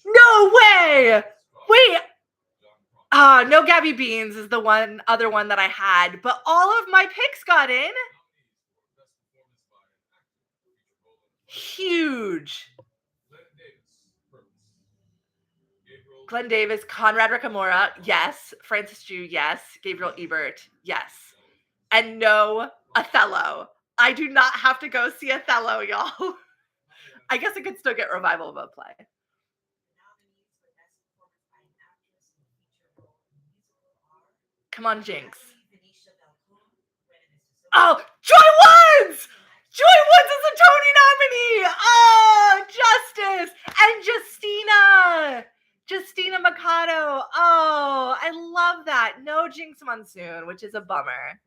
No way! Wait, John Proctor. no Gabby Beans is the other one that I had, but all of my picks got in. Huge. Glenn Davis, Conrad Ricamora, yes. Francis Jew, yes. Gabriel Ebert, yes. And no Othello. I do not have to go see Othello, y'all. I guess I could still get revival of a play. Come on, Jinx. Oh, Joy Woods! Joy Woods is a Tony nominee! Oh, Justice! And Justina Mikado. Oh, I love that. No Jinx Monsoon, which is a bummer.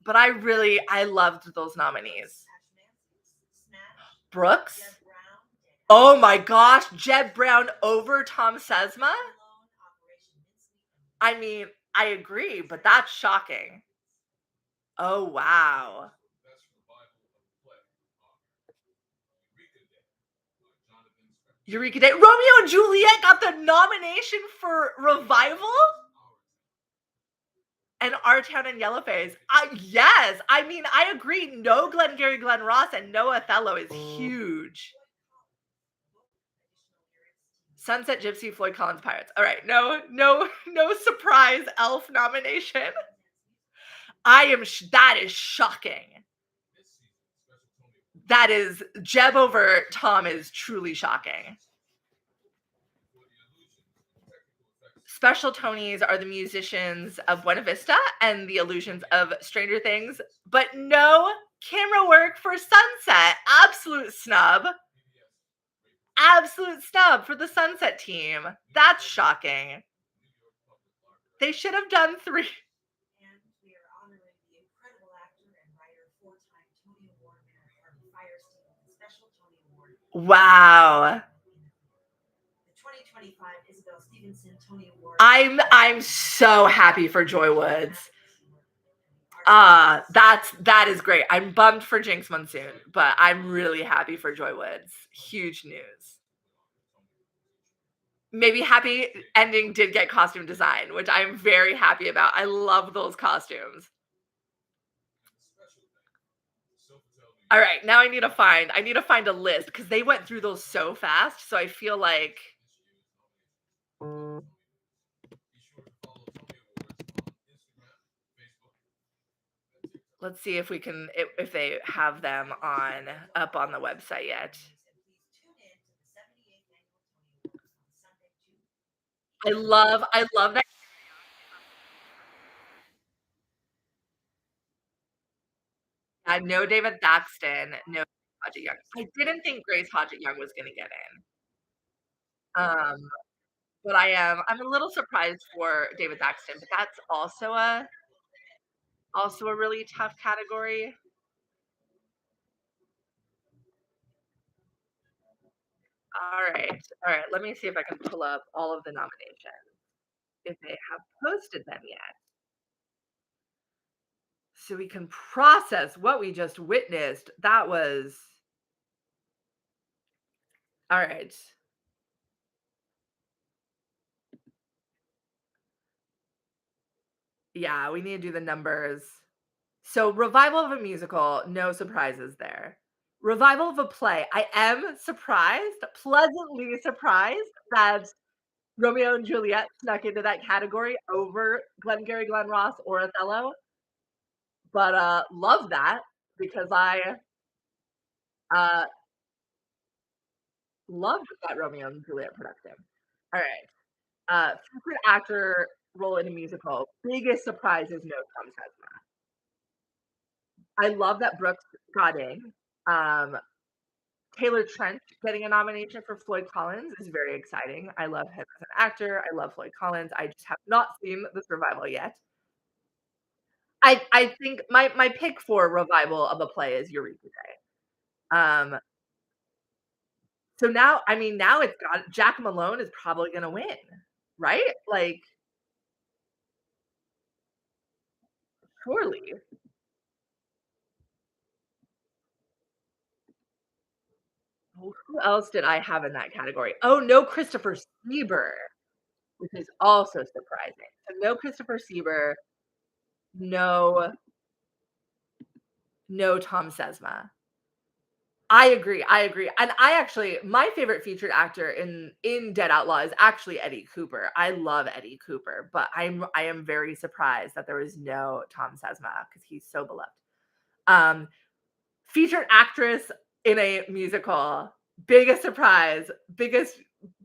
But I loved those nominees. Brooks? Oh my gosh, Jeb Brown over Tom Sesma? I mean, I agree, but that's shocking. Oh, wow. Eureka Day. Romeo and Juliet got the nomination for revival? And Our Town and Yellowface. Yes. I mean, I agree. No Glengarry Glen Ross and no Othello is huge. Sunset Gypsy, Floyd Collins, Pirates. All right. No surprise elf nomination. That is shocking. That is, Jeb over Tom is truly shocking. Special Tonys are the musicians of Buena Vista and the illusions of Stranger Things, but no camera work for Sunset. Absolute snub. Absolute snub for the Sunset team. That's shocking. They should have done 3. And we are honoring the incredible actor and writer, 4-time Tony Award winner Harvey Fierstein with the Special Tony Award. Wow. The 2025 Isabel Stevenson Tony Award. I'm so happy for Joy Woods. That is great. I'm bummed for Jinx Monsoon, but I'm really happy for Joy Woods. Huge news. Maybe Happy Ending did get costume design, which I'm very happy about. I love those costumes. All right, now I need to find a list because they went through those so fast. So I feel like Be sure to follow Tony Awards on Instagram, Facebook, and TikTok. let's see if we can if they have them on up on the website yet. Please tune in to the 78th annual Tony Awards on Sunday, June. I love that. I know David Thaxton, no Hodget Young. I didn't think Grace Hodget Young was gonna get in. But I'm a little surprised for David Thaxton, but that's also a really tough category. All right. Let me see if I can pull up all of the nominations if they have posted them yet, so we can process what we just witnessed. That was all right. Yeah, we need to do the numbers. So, revival of a musical, no surprises there. Revival of a play, I am surprised, pleasantly surprised that Romeo and Juliet snuck into that category over Glengarry Glen Ross or Othello, but, love that because I, uh, loved that Romeo and Juliet production. Alright, favorite actor role in a musical, biggest surprise is no Tom Sizemore. I love that Brooks got in. Um, Taylor Trent getting a nomination for Floyd Collins is very exciting. I love him as an actor. I love Floyd Collins. I just have not seen the Revival yet. I think my pick for revival of a play is Eureka Day. So now, I mean, now it's got Jack Malone is probably gonna win, right? Like, surely. Who else did I have in that category? Oh, no Christopher Sieber, which is also surprising. So no Christopher Sieber, no Tom Sesma. I agree, and I actually my favorite featured actor in Dead Outlaw is actually Eddie Cooper. I love Eddie Cooper, but I am very surprised that there was no Tom Sesma because he's so beloved. Um, Featured actress in a musical, biggest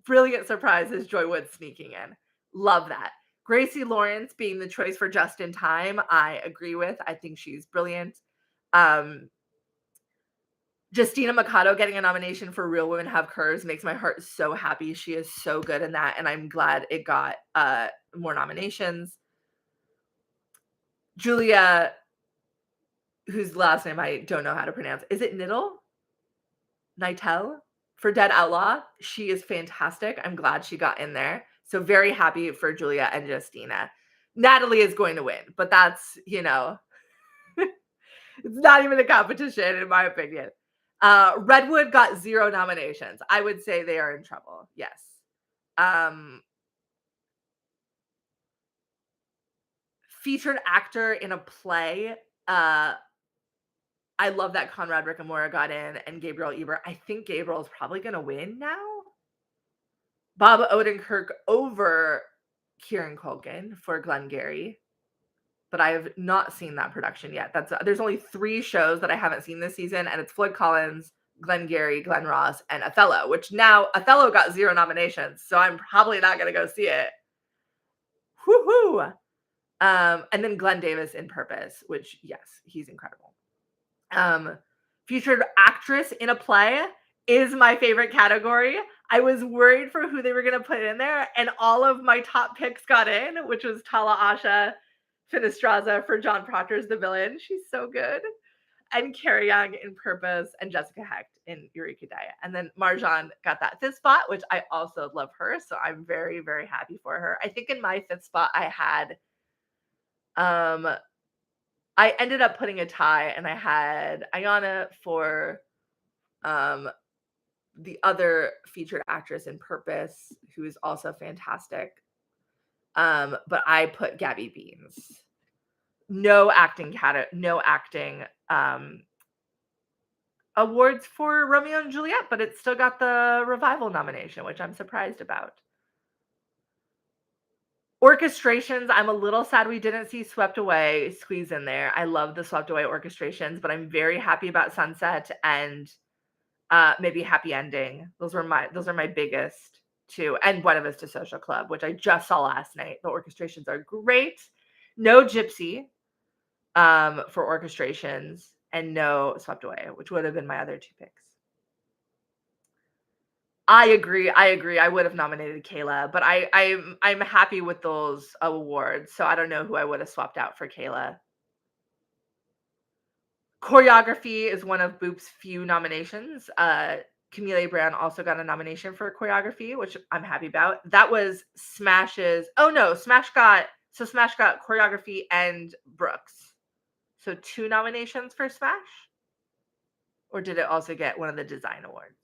brilliant surprise is Joy Wood sneaking in. Love that. Gracie Lawrence being the choice for Just in Time, I agree with. I think she's brilliant. Um, Justina Mikado getting a nomination for Real Women Have Curves makes my heart so happy. She is so good in that, and I'm glad it got more nominations. Julia, whose last name I don't know how to pronounce, is it Nitel for Dead Outlaw? She is fantastic. I'm glad she got in there. So very happy for Julia and Justina. Natalie is going to win, but that's, it's not even a competition in my opinion. Redwood got 0 nominations. I would say they are in trouble. Yes. Featured actor in a play. I love that Conrad Rickamora got in and Gabriel Ebert. I think Gabriel is probably going to win now. Bob Odenkirk over Kieran Culkin for Glengarry, but I have not seen that production yet. There's only 3 shows that I haven't seen this season, and it's Floyd Collins, Glengarry, Glen Ross, and Othello, which now Othello got 0 nominations, so I'm probably not going to go see it. Woohoo! And then Glenn Davis in Purpose, which, yes, he's incredible. Featured actress in a play is my favorite category. I was worried for who they were going to put in there, and all of my top picks got in, which was Tala Asha Finestraza for John Proctor's The Villain. She's so good. And Carrie Young in Purpose, and Jessica Hecht in Eureka Day. And then Marjan got that 5th spot, which I also love her, so I'm very, very happy for her. I think in my 5th spot I had I ended up putting a tie, and I had Ayana for the other featured actress in Purpose, who is also fantastic. But I put Gabby Beans. No acting awards for Romeo and Juliet, but it still got the revival nomination, which I'm surprised about. Orchestrations, I'm a little sad we didn't see Swept Away squeeze in there. I love the Swept Away orchestrations, but I'm very happy about Sunset and maybe Happy Ending. Those are my biggest two, and Buena Vista Social Club, which I just saw last night. The orchestrations are great. No Gypsy for orchestrations, and no Swept Away, which would have been my other two picks. I agree. I would have nominated Kayla, but I'm happy with those awards. So I don't know who I would have swapped out for Kayla. Choreography is one of Boop's few nominations. Camille Brown also got a nomination for choreography, which I'm happy about. That was Smash's. Oh no, Smash got choreography and Brooks. So 2 nominations for Smash? Or did it also get one of the design awards?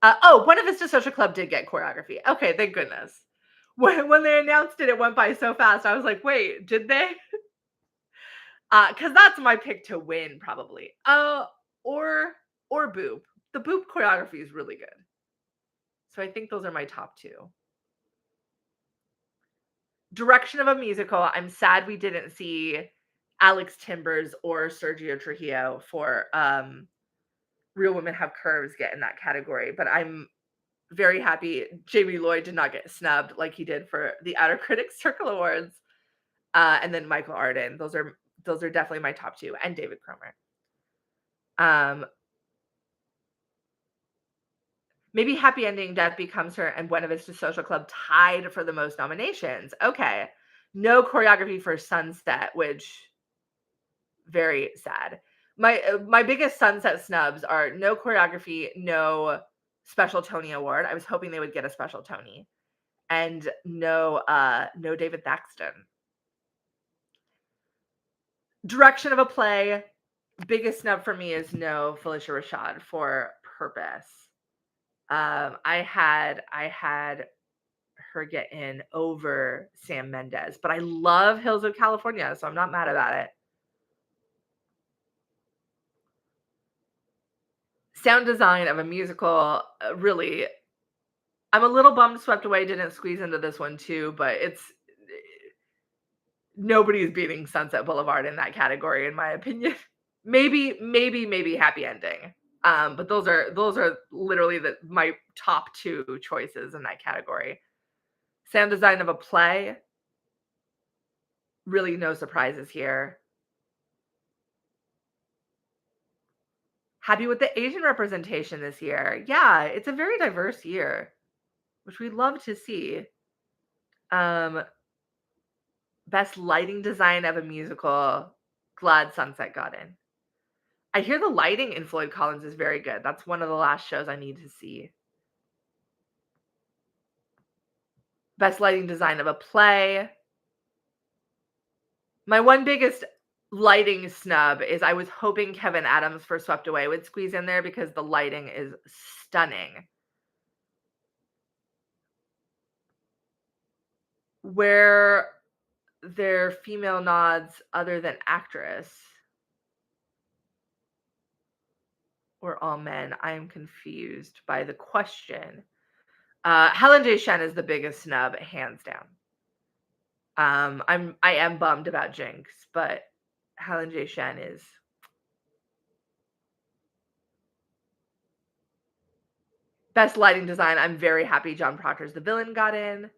Buena Vista Social Club did get choreography. Okay, thank goodness. When they announced it, it went by so fast. I was like, wait, did they? Because that's my pick to win, probably. Or Boop. The Boop choreography is really good. So I think those are my top 2. Direction of a musical. I'm sad we didn't see Alex Timbers or Sergio Trujillo for Real Women Have Curves get in that category, but I'm very happy Jamie Lloyd did not get snubbed like he did for the Outer Critics Circle Awards. And then Michael Arden. Those are definitely my top 2, and David Cromer. Maybe Happy Ending, Death Becomes Her, and Buena Vista Social Club tied for the most nominations. Okay. No choreography for Sunset, which very sad. My biggest Sunset snubs are no choreography, no special Tony Award. I was hoping they would get a special Tony. And no David Thaxton. Direction of a play. Biggest snub for me is no Felicia Rashad for Purpose. I had her get in over Sam Mendes, but I love Hills of California, so I'm not mad about it. Sound design of a musical, really, I'm a little bummed Swept Away didn't squeeze into this one too, but nobody's beating Sunset Boulevard in that category, in my opinion. maybe Happy Ending. But those are literally my top 2 choices in that category. Sound design of a play. Really no surprises here. Happy with the Asian representation this year. Yeah, it's a very diverse year, which we love to see. Best lighting design of a musical. Glad Sunset got in. I hear the lighting in Floyd Collins is very good. That's one of the last shows I need to see. Best lighting design of a play. My one biggest lighting snub is I was hoping Kevin Adams for Swept Away would squeeze in there because the lighting is stunning. Where their female nods other than actress or all men? I am confused by the question. Helen J. Shen is the biggest snub, hands down. I am bummed about Jinx, but Helen J. Shen is. Best lighting design. I'm very happy John Proctor's The Villain got in.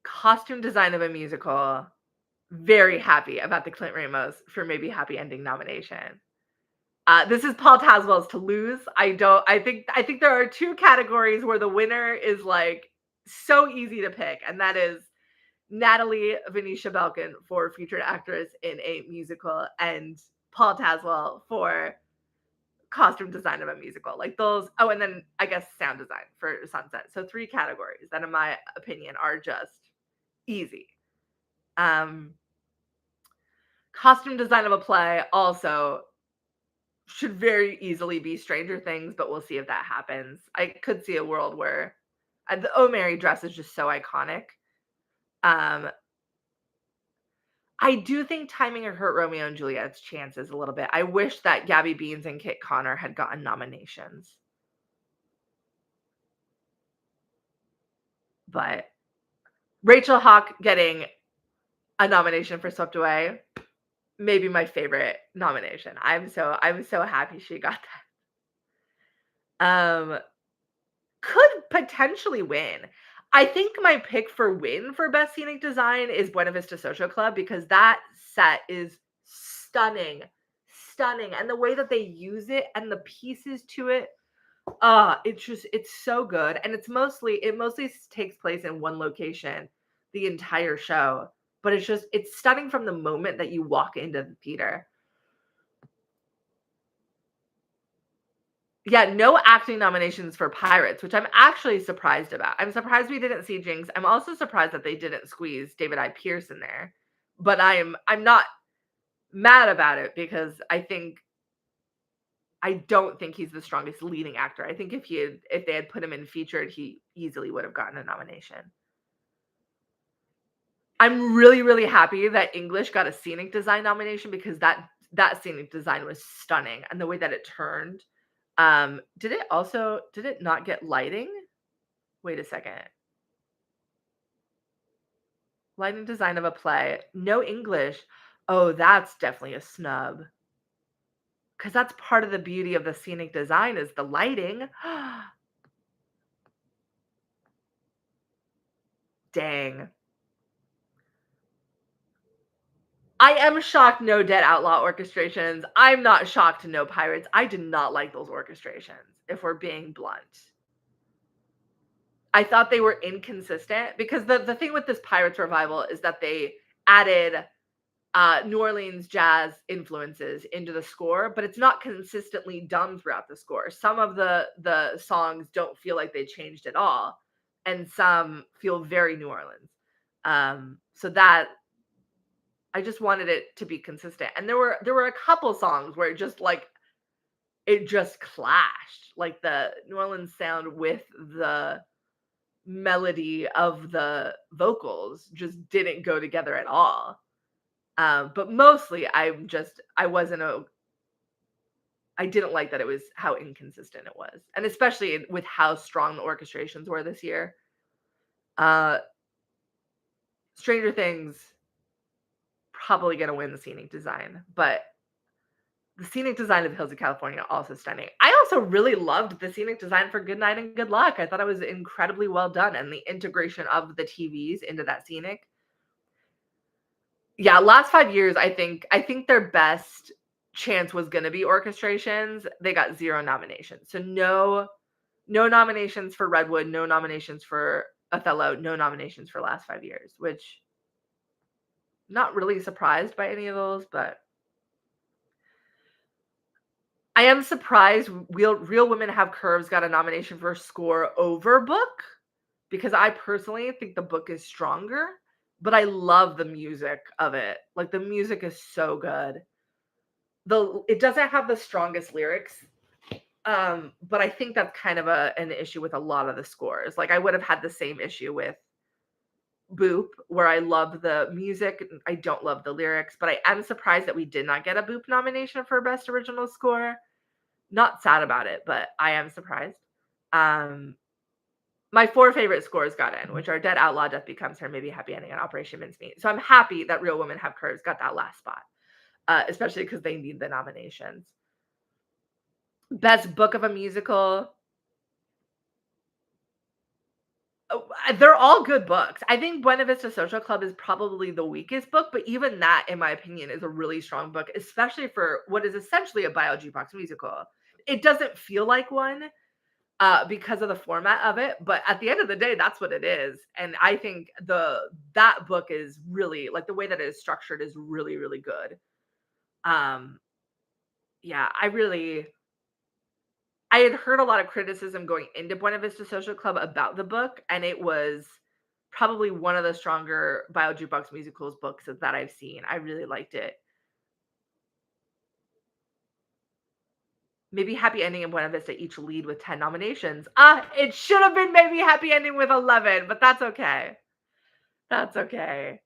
Costume design of a musical. Very happy about the Clint Ramos for maybe Happy Ending nomination. This is Paul Tazwell's To Lose. I think there are 2 categories where the winner is like so easy to pick, and that is Natalie Venetia Belkin for featured actress in a musical and Paul Tazwell for costume design of a musical. Like those. Oh, and then I guess sound design for Sunset. So 3 categories that in my opinion are just easy. Costume design of a play also should very easily be Stranger Things, but we'll see if that happens. I could see a world where the Oh Mary dress is just so iconic. I I do think timing hurt Romeo and Juliet's chances a little bit. I wish that Gabby Beans and Kit Connor had gotten nominations. But Rachel Hawk getting a nomination for Swept Away, maybe my favorite nomination. I'm so happy she got that. Could potentially win. I think my pick for win for Best Scenic Design is Buena Vista Social Club, because that set is stunning. And the way that they use it and the pieces to it, it's so good. And it mostly takes place in one location the entire show, but it's stunning from the moment that you walk into the theater. Yeah, no acting nominations for Pirates, which I'm actually surprised about. I'm surprised we didn't see Jinx. I'm also surprised that they didn't squeeze David I. Pierce in there. But I'm not mad about it, because I don't think he's the strongest leading actor. I think if they had put him in featured, he easily would have gotten a nomination. I'm really, really happy that English got a scenic design nomination, because that scenic design was stunning, and the way that it turned. Did it not get lighting? Wait a second. Lighting design of a play. No English. Oh, that's definitely a snub. Because that's part of the beauty of the scenic design, is the lighting. Dang. I am shocked no Dead Outlaw orchestrations. I'm not shocked no Pirates. I did not like those orchestrations, if we're being blunt. I thought they were inconsistent, because the thing with this Pirates revival is that they added New Orleans jazz influences into the score, but it's not consistently done throughout the score. Some of the songs don't feel like they changed at all, and some feel very New Orleans. So that I just wanted it to be consistent. And there were a couple songs where it just clashed, like the New Orleans sound with the melody of the vocals just didn't go together at all. But mostly I didn't like that it was how inconsistent it was. And especially with how strong the orchestrations were this year. Stranger Things probably going to win the scenic design, but the scenic design of Hills of California also stunning. I also really loved the scenic design for Good Night and Good Luck. I thought it was incredibly well done, and the integration of the TVs into that scenic. Yeah, last 5 years, I think their best chance was going to be orchestrations. They got 0 nominations. So no nominations for Redwood, no nominations for Othello, no nominations for last 5 years, which not really surprised by any of those, but I am surprised Real Women Have Curves got a nomination for score over book, because I personally think the book is stronger, but I love the music of it. Like, the music is so good. It doesn't have the strongest lyrics, but I think that's kind of an issue with a lot of the scores. Like, I would have had the same issue with Boop, where I love the music, I don't love the lyrics, but I am surprised that we did not get a Boop nomination for Best Original Score. Not sad about it, but I am surprised. My 4 favorite scores got in, which are Dead Outlaw, Death Becomes Her, Maybe Happy Ending, and Operation Mincemeat. So I'm happy that Real Women Have Curves got that last spot, especially because they need the nominations. Best Book of a Musical. They're all good books. I think Buena Vista Social Club is probably the weakest book, but even that, in my opinion, is a really strong book, especially for what is essentially a bio jukebox musical. It doesn't feel like one because of the format of it, but at the end of the day, that's what it is. And I think that book is really, like, the way that it is structured is really, really good. Yeah, I had heard a lot of criticism going into Buena Vista Social Club about the book, and it was probably one of the stronger bio jukebox musicals books that I've seen. I really liked it. Maybe Happy Ending and Buena Vista each lead with 10 nominations. It should have been Maybe Happy Ending with 11, but that's okay. That's okay.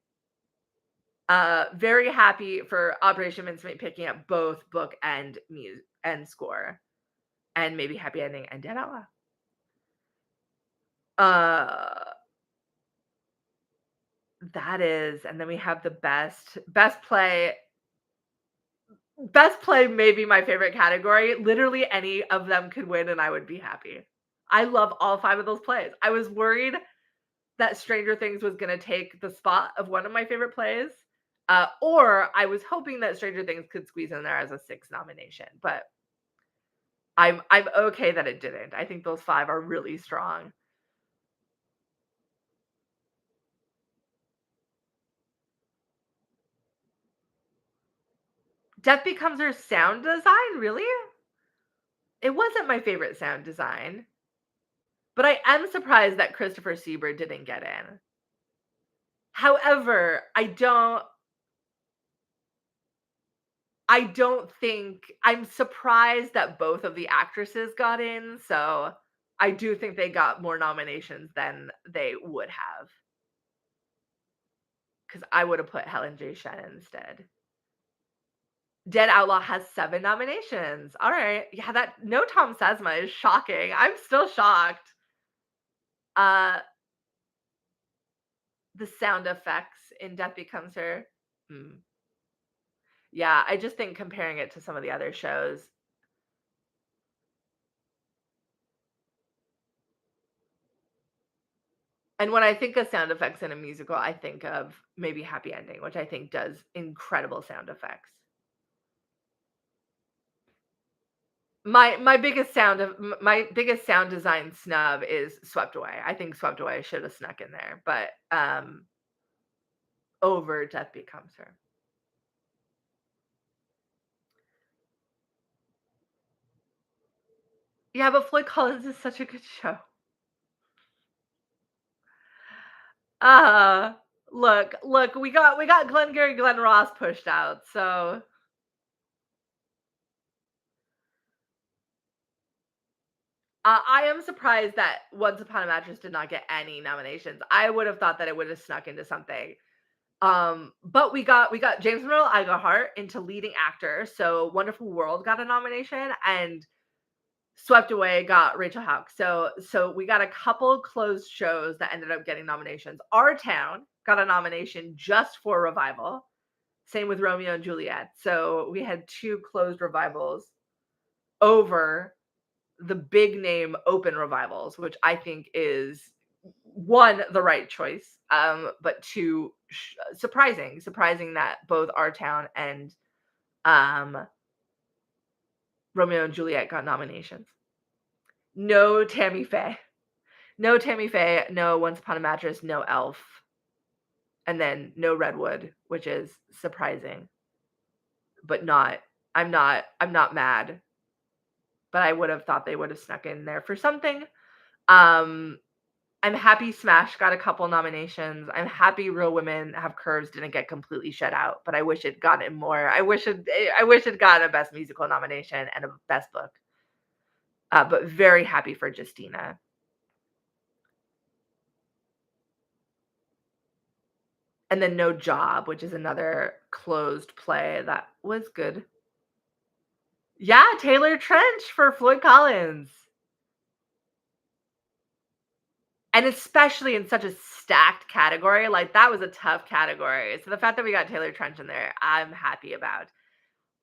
Very happy for Operation Mincemeat picking up both book and score, and maybe happy ending and Dead Outlaw. That is, and then we have the best play. Best play may be my favorite category. Literally any of them could win and I would be happy. I love all 5 of those plays. I was worried that Stranger Things was going to take the spot of one of my favorite plays. Or I was hoping that Stranger Things could squeeze in there as a 6th nomination, but I'm okay that it didn't. I think those 5 are really strong. Death Becomes Her sound design, really? It wasn't my favorite sound design. But I am surprised that Christopher Sieber didn't get in. However, I don't think I'm surprised that both of the actresses got in, so I do think they got more nominations than they would have. Because I would have put Helen J. Shannon instead. Dead Outlaw has 7 nominations. All right. Yeah, that no Tom Sesma is shocking. I'm still shocked. The sound effects in Death Becomes Her. Yeah, I just think comparing it to some of the other shows. And when I think of sound effects in a musical, I think of maybe Happy Ending, which I think does incredible sound effects. My biggest sound design snub is Swept Away. I think Swept Away should have snuck in there, but over Death Becomes Her. Yeah, but Floyd Collins is such a good show. Look, we got Glengarry Glen Ross pushed out, so I am surprised that Once Upon a Mattress did not get any nominations. I would have thought that it would have snuck into something. But we got James Monroe Iglehart into leading actor, so Wonderful World got a nomination, and Swept Away got Rachel Houck. So we got a couple closed shows that ended up getting nominations. Our Town got a nomination just for revival. Same with Romeo and Juliet. So we had 2 closed revivals over the big name open revivals, which I think is 1, the right choice, but 2, surprising that both Our Town and Romeo and Juliet got nominations. No Tammy Faye, no Once Upon a Mattress, no Elf, and then no Redwood, which is surprising, but not. I'm not mad, but I would have thought they would have snuck in there for something. I'm happy Smash got a couple nominations. I'm happy Real Women Have Curves didn't get completely shut out, but I wish it gotten more. I wish it got a Best Musical nomination and a Best Book. But very happy for Justina. And then No Job, which is another closed play that was good. Yeah, Taylor Trench for Floyd Collins. And especially in such a stacked category, like that was a tough category. So the fact that we got Taylor Trench in there, I'm happy about.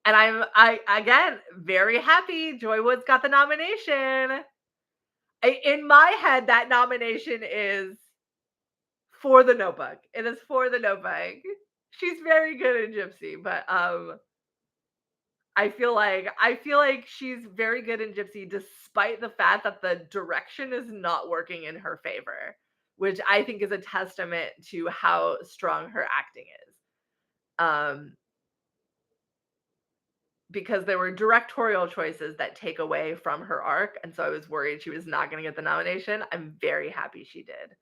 And I again very happy Joy Woods got the nomination. In my head, that nomination is for The Notebook. It is for The Notebook. She's very good in Gypsy, but I feel like she's very good in Gypsy, despite the fact that the direction is not working in her favor, which I think is a testament to how strong her acting is. Because there were directorial choices that take away from her arc, and so I was worried she was not going to get the nomination. I'm very happy she did.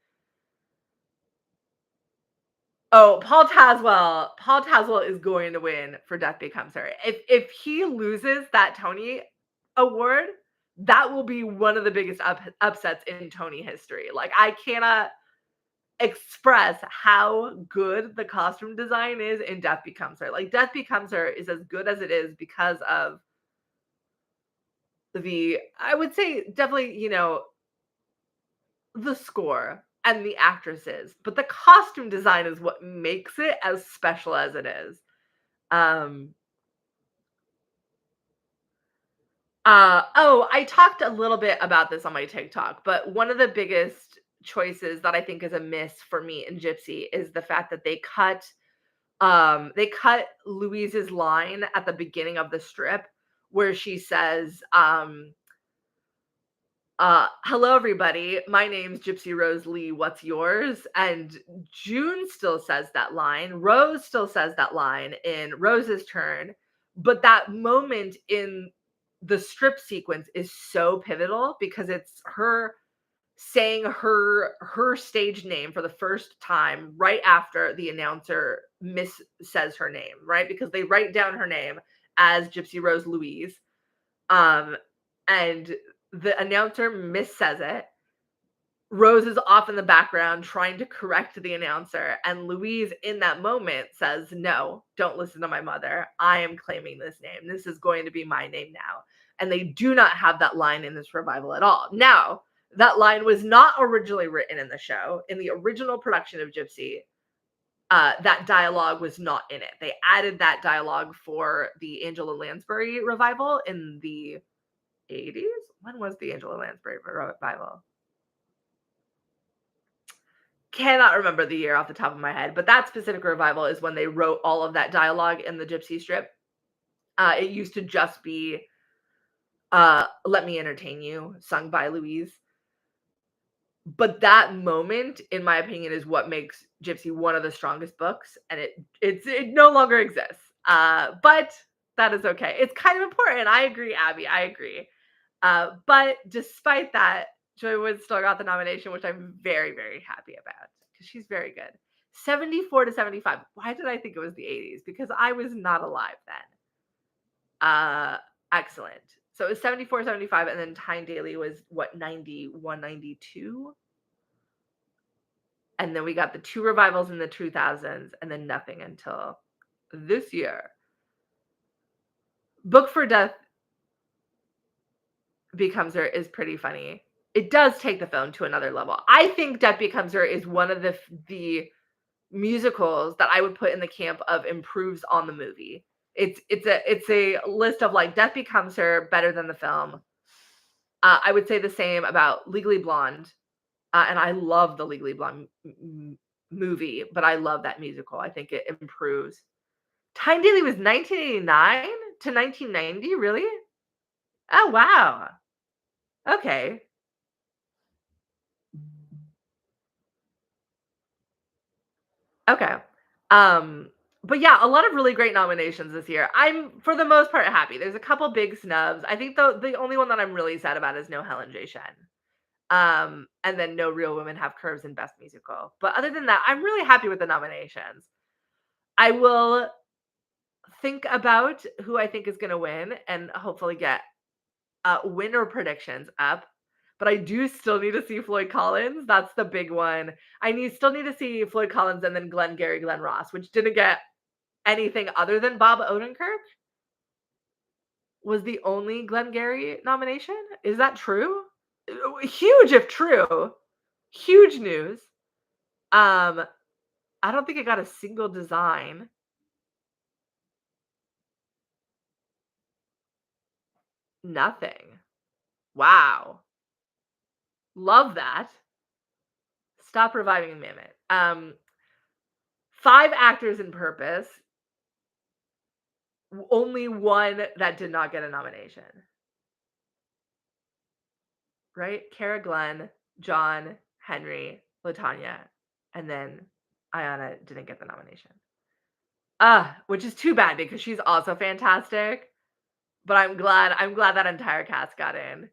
Oh, Paul Tazewell is going to win for Death Becomes Her. If he loses that Tony award, that will be one of the biggest upsets in Tony history. Like I cannot express how good the costume design is in Death Becomes Her. Like, Death Becomes Her is as good as it is because of I would say definitely, the score and the actresses, but the costume design is what makes it as special as it is. I talked a little bit about this on my TikTok, but one of the biggest choices that I think is a miss for me in Gypsy is the fact that they cut Louise's line at the beginning of the strip where she says, hello everybody, my name's Gypsy Rose Lee, what's yours? And June still says that line, Rose still says that line in Rose's turn, but that moment in the strip sequence is so pivotal because it's her saying her stage name for the first time right after the announcer says her name, right? Because they write down her name as Gypsy Rose Louise, and the announcer missays it. Rose is off in the background trying to correct the announcer, and Louise in that moment says, no, don't listen to my mother. I am claiming this name. This is going to be my name now. And they do not have that line in this revival at all. Now, that line was not originally written in the show. In the original production of Gypsy, that dialogue was not in it. They added that dialogue for the Angela Lansbury revival in the 80s. When was the Angela Lansbury revival? Cannot remember the year off the top of my head, but that specific revival is when they wrote all of that dialogue in the Gypsy strip. It used to just be Let Me Entertain You, sung by Louise. But that moment, in my opinion, is what makes Gypsy one of the strongest books, and it no longer exists. But that is okay. It's kind of important. I agree, Abby. I agree. But despite that, Joy Wood still got the nomination, which I'm very, very happy about because she's very good. 74 to 75. Why did I think it was the 80s? Because I was not alive then. Excellent. So it was 74, 75, and then Tyne Daly was what, 91, 92? And then we got the two revivals in the 2000s, and then nothing until this year. Book for Death Becomes Her is pretty funny. It does take the film to another level. I think Death Becomes Her is one of the musicals that I would put in the camp of improves on the movie. It's a list of like Death Becomes Her better than the film. I would say the same about Legally Blonde, and I love the Legally Blonde movie, but I love that musical. I think it improves. Tyne Daly was 1989 to 1990, really? Oh wow. Okay. Okay. But yeah, a lot of really great nominations this year. I'm for the most part happy. There's a couple big snubs. I think the only one that I'm really sad about is no Helen J. Shen. And then no Real Women Have Curves in Best Musical. But other than that, I'm really happy with the nominations. I will think about who I think is going to win and hopefully get winner predictions up. But I do still need to see Floyd Collins. That's the big one. Still need to see Floyd Collins and then Glengarry Glen Ross, which didn't get anything other than Bob Odenkirk. Was the only Glengarry nomination. Is that true? Huge if true. Huge news. I don't think it got a single design. Nothing. Wow. Love that. Stop reviving Mammoth. 5 actors in Purpose. Only one that did not get a nomination. Right? Cara Glenn, John, Henry, LaTanya, and then Ayana didn't get the nomination. Which is too bad because she's also fantastic. But I'm glad that entire cast got in.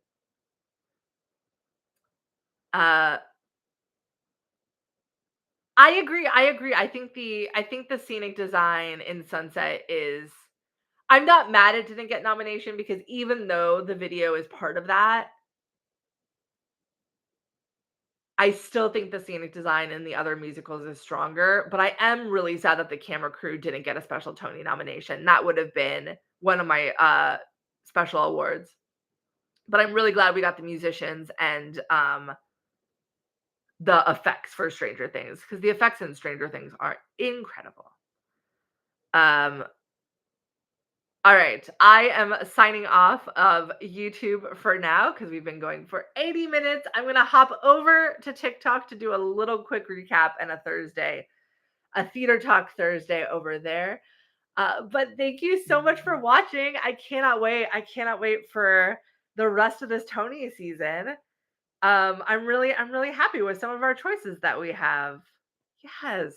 I agree. I think the scenic design in Sunset is. I'm not mad it didn't get nomination because even though the video is part of that, I still think the scenic design in the other musicals is stronger, but I am really sad that the camera crew didn't get a special Tony nomination. That would have been one of my special awards. But I'm really glad we got the musicians and the effects for Stranger Things, because the effects in Stranger Things are incredible. All right, I am signing off of YouTube for now because we've been going for 80 minutes. I'm going to hop over to TikTok to do a little quick recap and a Theater Talk Thursday over there. But thank you so much for watching. I cannot wait. I cannot wait for the rest of this Tony season. I'm really happy with some of our choices that we have. Yes.